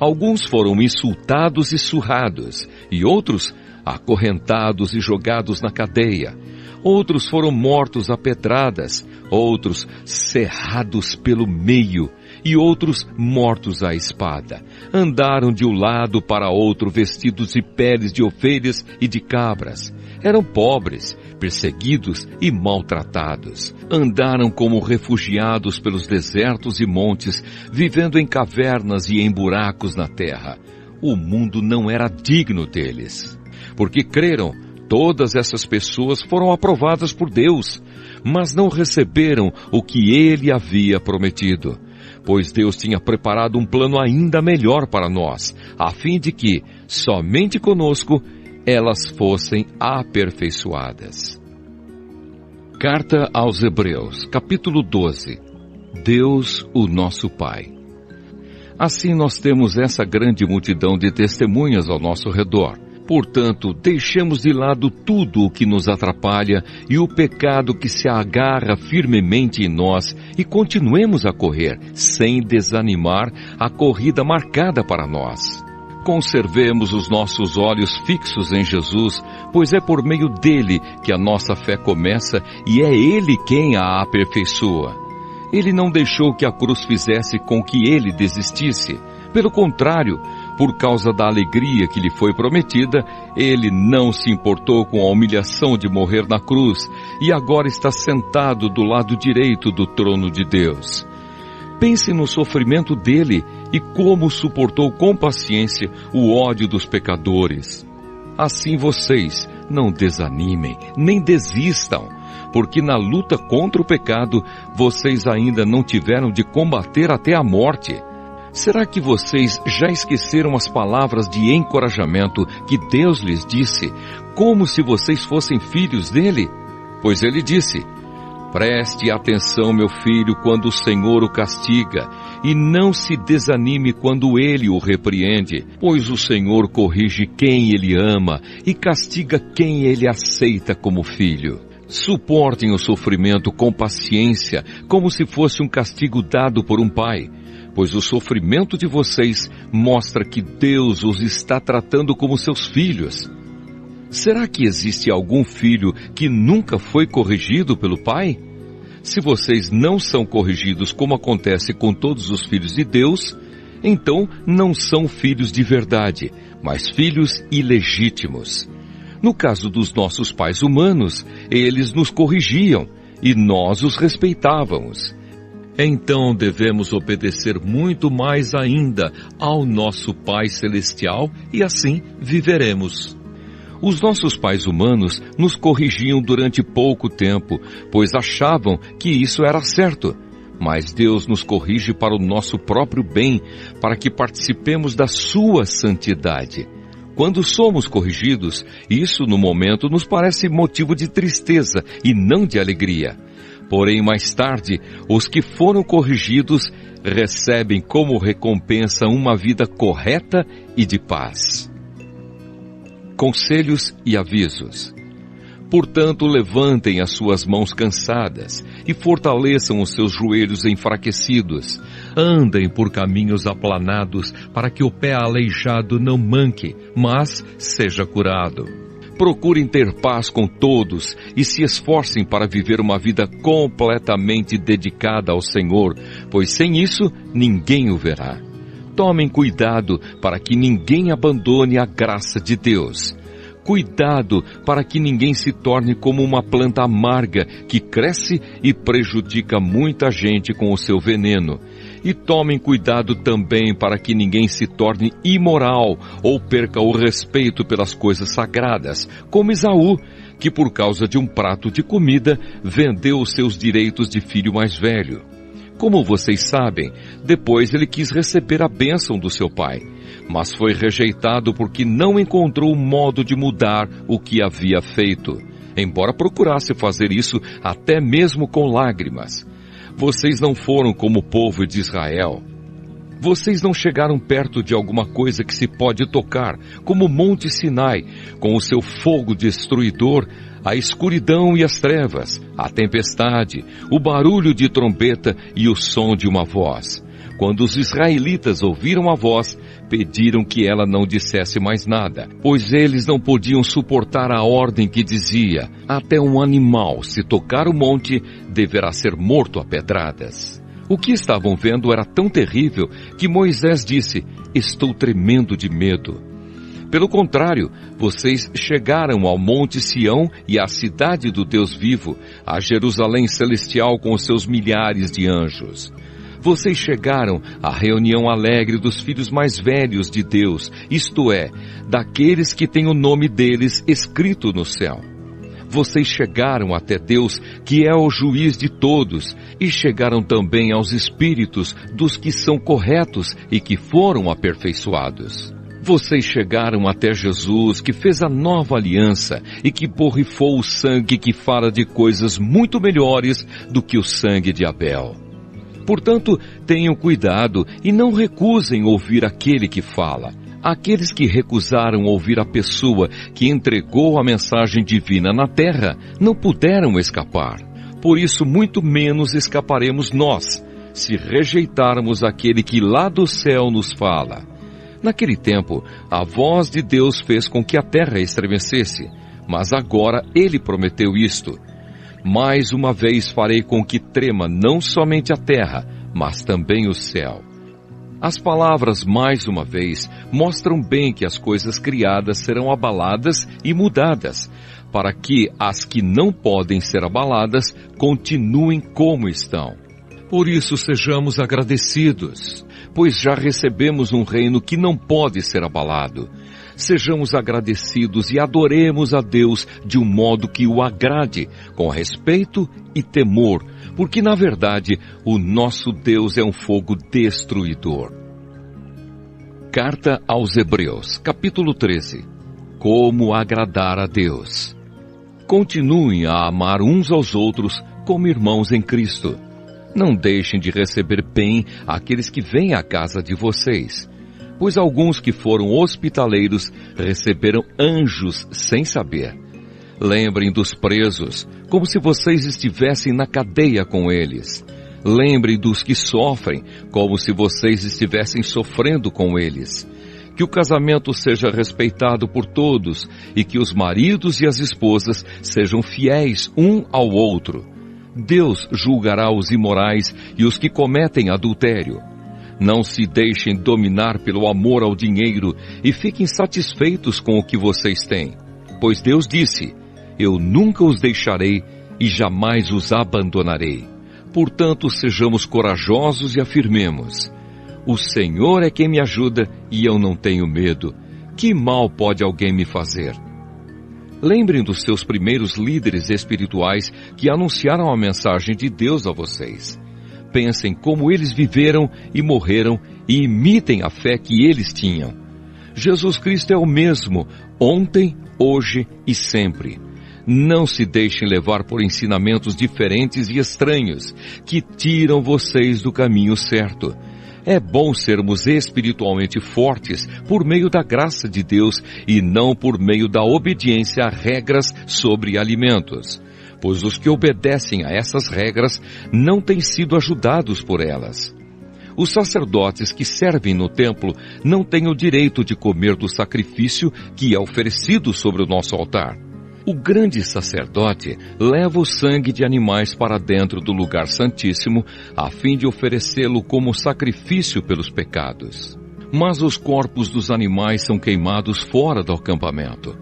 Alguns foram insultados e surrados, e outros acorrentados e jogados na cadeia. Outros foram mortos a pedradas, outros cerrados pelo meio, e outros mortos à espada. Andaram de um lado para outro vestidos de peles de ovelhas e de cabras. Eram pobres, perseguidos e maltratados. Andaram como refugiados pelos desertos e montes, vivendo em cavernas e em buracos na terra. O mundo não era digno deles. Porque creram, todas essas pessoas foram aprovadas por Deus, mas não receberam o que Ele havia prometido. Pois Deus tinha preparado um plano ainda melhor para nós, a fim de que, somente conosco, elas fossem aperfeiçoadas. Carta aos Hebreus, capítulo 12. Deus, o nosso Pai. Assim nós temos essa grande multidão de testemunhas ao nosso redor. Portanto, deixemos de lado tudo o que nos atrapalha e o pecado que se agarra firmemente em nós e continuemos a correr, sem desanimar, a corrida marcada para nós. Conservemos os nossos olhos fixos em Jesus, pois é por meio dele que a nossa fé começa e é ele quem a aperfeiçoa. Ele não deixou que a cruz fizesse com que ele desistisse. Pelo contrário, por causa da alegria que lhe foi prometida, ele não se importou com a humilhação de morrer na cruz e agora está sentado do lado direito do trono de Deus. Pense no sofrimento dele e como suportou com paciência o ódio dos pecadores. Assim vocês não desanimem, nem desistam, porque na luta contra o pecado, vocês ainda não tiveram de combater até a morte. Será que vocês já esqueceram as palavras de encorajamento que Deus lhes disse, como se vocês fossem filhos dele? Pois ele disse: preste atenção, meu filho, quando o Senhor o castiga, e não se desanime quando ele o repreende, pois o Senhor corrige quem ele ama e castiga quem ele aceita como filho. Suportem o sofrimento com paciência, como se fosse um castigo dado por um pai, pois o sofrimento de vocês mostra que Deus os está tratando como seus filhos. Será que existe algum filho que nunca foi corrigido pelo pai? Se vocês não são corrigidos como acontece com todos os filhos de Deus, então não são filhos de verdade, mas filhos ilegítimos. No caso dos nossos pais humanos, eles nos corrigiam e nós os respeitávamos. Então devemos obedecer muito mais ainda ao nosso Pai Celestial e assim viveremos. Os nossos pais humanos nos corrigiam durante pouco tempo, pois achavam que isso era certo. Mas Deus nos corrige para o nosso próprio bem, para que participemos da sua santidade. Quando somos corrigidos, isso no momento nos parece motivo de tristeza e não de alegria. Porém, mais tarde, os que foram corrigidos recebem como recompensa uma vida correta e de paz. Conselhos e avisos. Portanto, levantem as suas mãos cansadas e fortaleçam os seus joelhos enfraquecidos. Andem por caminhos aplanados para que o pé aleijado não manque, mas seja curado. Procurem ter paz com todos e se esforcem para viver uma vida completamente dedicada ao Senhor, pois sem isso ninguém o verá. Tomem cuidado para que ninguém abandone a graça de Deus. Cuidado para que ninguém se torne como uma planta amarga que cresce e prejudica muita gente com o seu veneno. E tomem cuidado também para que ninguém se torne imoral ou perca o respeito pelas coisas sagradas, como Esaú, que por causa de um prato de comida vendeu os seus direitos de filho mais velho. Como vocês sabem, depois ele quis receber a bênção do seu pai, mas foi rejeitado porque não encontrou modo de mudar o que havia feito, embora procurasse fazer isso até mesmo com lágrimas. Vocês não foram como o povo de Israel. Vocês não chegaram perto de alguma coisa que se pode tocar, como o Monte Sinai, com o seu fogo destruidor, a escuridão e as trevas, a tempestade, o barulho de trombeta e o som de uma voz. quando os israelitas ouviram a voz, pediram que ela não dissesse mais nada, pois eles não podiam suportar a ordem que dizia: até um animal, se tocar o monte, deverá ser morto a pedradas. O que estavam vendo era tão terrível que Moisés disse: estou tremendo de medo. Pelo contrário, vocês chegaram ao Monte Sião e à cidade do Deus vivo, a Jerusalém celestial com os seus milhares de anjos. Vocês chegaram à reunião alegre dos filhos mais velhos de Deus, isto é, daqueles que têm o nome deles escrito no céu. Vocês chegaram até Deus, que é o juiz de todos, e chegaram também aos espíritos dos que são corretos e que foram aperfeiçoados. Vocês chegaram até Jesus, que fez a nova aliança e que borrifou o sangue que fala de coisas muito melhores do que o sangue de Abel. Portanto, tenham cuidado e não recusem ouvir aquele que fala. Aqueles que recusaram ouvir a pessoa que entregou a mensagem divina na terra não puderam escapar. Por isso, muito menos escaparemos nós, se rejeitarmos aquele que lá do céu nos fala. Naquele tempo, a voz de Deus fez com que a terra estremecesse, mas agora ele prometeu isto: mais uma vez farei com que trema não somente a terra, mas também o céu. As palavras mais uma vez mostram bem que as coisas criadas serão abaladas e mudadas, para que as que não podem ser abaladas continuem como estão. Por isso sejamos agradecidos, pois já recebemos um reino que não pode ser abalado. Sejamos agradecidos e adoremos a Deus de um modo que o agrade, com respeito e temor, porque na verdade o nosso Deus é um fogo destruidor. Carta aos Hebreus, capítulo 13. Como agradar a Deus. Continuem a amar uns aos outros como irmãos em Cristo. Não deixem de receber bem aqueles que vêm à casa de vocês, pois alguns que foram hospitaleiros receberam anjos sem saber. Lembrem dos presos, como se vocês estivessem na cadeia com eles. Lembrem dos que sofrem, como se vocês estivessem sofrendo com eles. Que o casamento seja respeitado por todos e que os maridos e as esposas sejam fiéis um ao outro. Deus julgará os imorais e os que cometem adultério. Não se deixem dominar pelo amor ao dinheiro e fiquem satisfeitos com o que vocês têm. Pois Deus disse: eu nunca os deixarei e jamais os abandonarei. Portanto, sejamos corajosos e afirmemos: o Senhor é quem me ajuda e eu não tenho medo. Que mal pode alguém me fazer? Lembrem dos seus primeiros líderes espirituais que anunciaram a mensagem de Deus a vocês. Pensem como eles viveram e morreram e imitem a fé que eles tinham. Jesus Cristo é o mesmo, ontem, hoje e sempre. Não se deixem levar por ensinamentos diferentes e estranhos que tiram vocês do caminho certo. É bom sermos espiritualmente fortes por meio da graça de Deus e não por meio da obediência a regras sobre alimentos, pois os que obedecem a essas regras não têm sido ajudados por elas. Os sacerdotes que servem no templo não têm o direito de comer do sacrifício que é oferecido sobre o nosso altar. O grande sacerdote leva o sangue de animais para dentro do lugar santíssimo, a fim de oferecê-lo como sacrifício pelos pecados. Mas os corpos dos animais são queimados fora do acampamento.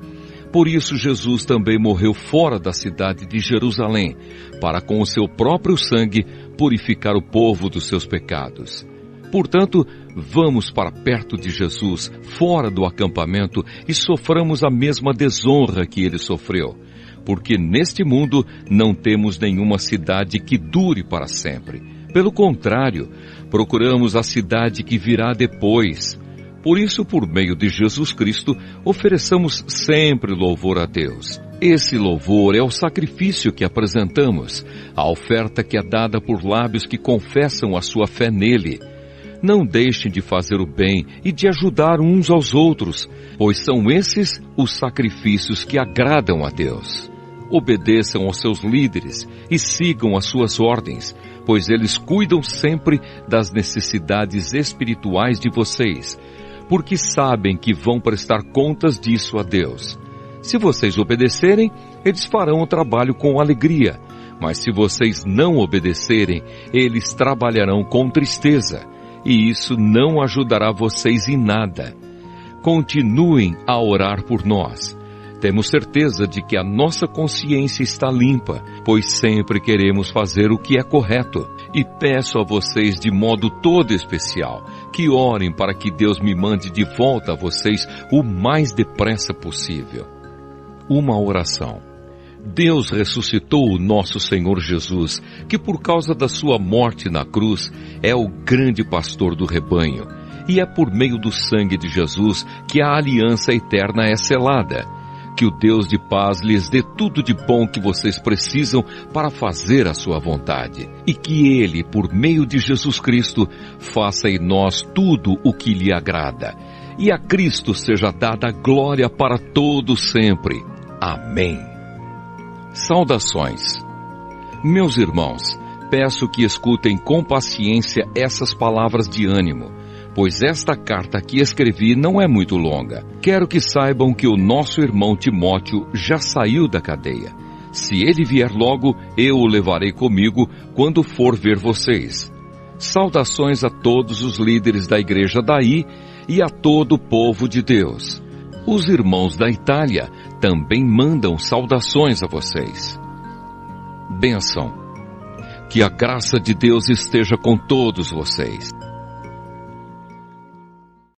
Por isso Jesus também morreu fora da cidade de Jerusalém, para com o seu próprio sangue purificar o povo dos seus pecados. Portanto, vamos para perto de Jesus, fora do acampamento, e soframos a mesma desonra que ele sofreu, porque neste mundo não temos nenhuma cidade que dure para sempre. Pelo contrário, procuramos a cidade que virá depois. Por isso, por meio de Jesus Cristo, ofereçamos sempre louvor a Deus. Esse louvor é o sacrifício que apresentamos, a oferta que é dada por lábios que confessam a sua fé nele. Não deixem de fazer o bem e de ajudar uns aos outros, pois são esses os sacrifícios que agradam a Deus. obedeçam aos seus líderes e sigam as suas ordens, pois eles cuidam sempre das necessidades espirituais de vocês, porque sabem que vão prestar contas disso a Deus. Se vocês obedecerem, eles farão o trabalho com alegria, mas se vocês não obedecerem, eles trabalharão com tristeza, e isso não ajudará vocês em nada. Continuem a orar por nós. Temos certeza de que a nossa consciência está limpa, pois sempre queremos fazer o que é correto. E peço a vocês de modo todo especial que orem para que Deus me mande de volta a vocês o mais depressa possível. Uma oração. Deus ressuscitou o nosso Senhor Jesus, que por causa da sua morte na cruz é o grande pastor do rebanho, e é por meio do sangue de Jesus que a aliança eterna é selada. Que o Deus de paz lhes dê tudo de bom que vocês precisam para fazer a sua vontade, e que Ele, por meio de Jesus Cristo, faça em nós tudo o que lhe agrada. E a Cristo seja dada a glória para todo sempre. Amém. Saudações. Meus irmãos, peço que escutem com paciência essas palavras de ânimo, pois esta carta que escrevi não é muito longa. Quero que saibam que o nosso irmão Timóteo já saiu da cadeia. Se ele vier logo, eu o levarei comigo quando for ver vocês. Saudações a todos os líderes da igreja daí e a todo o povo de Deus. Os irmãos da Itália também mandam saudações a vocês. Bênção. Que a graça de Deus esteja com todos vocês.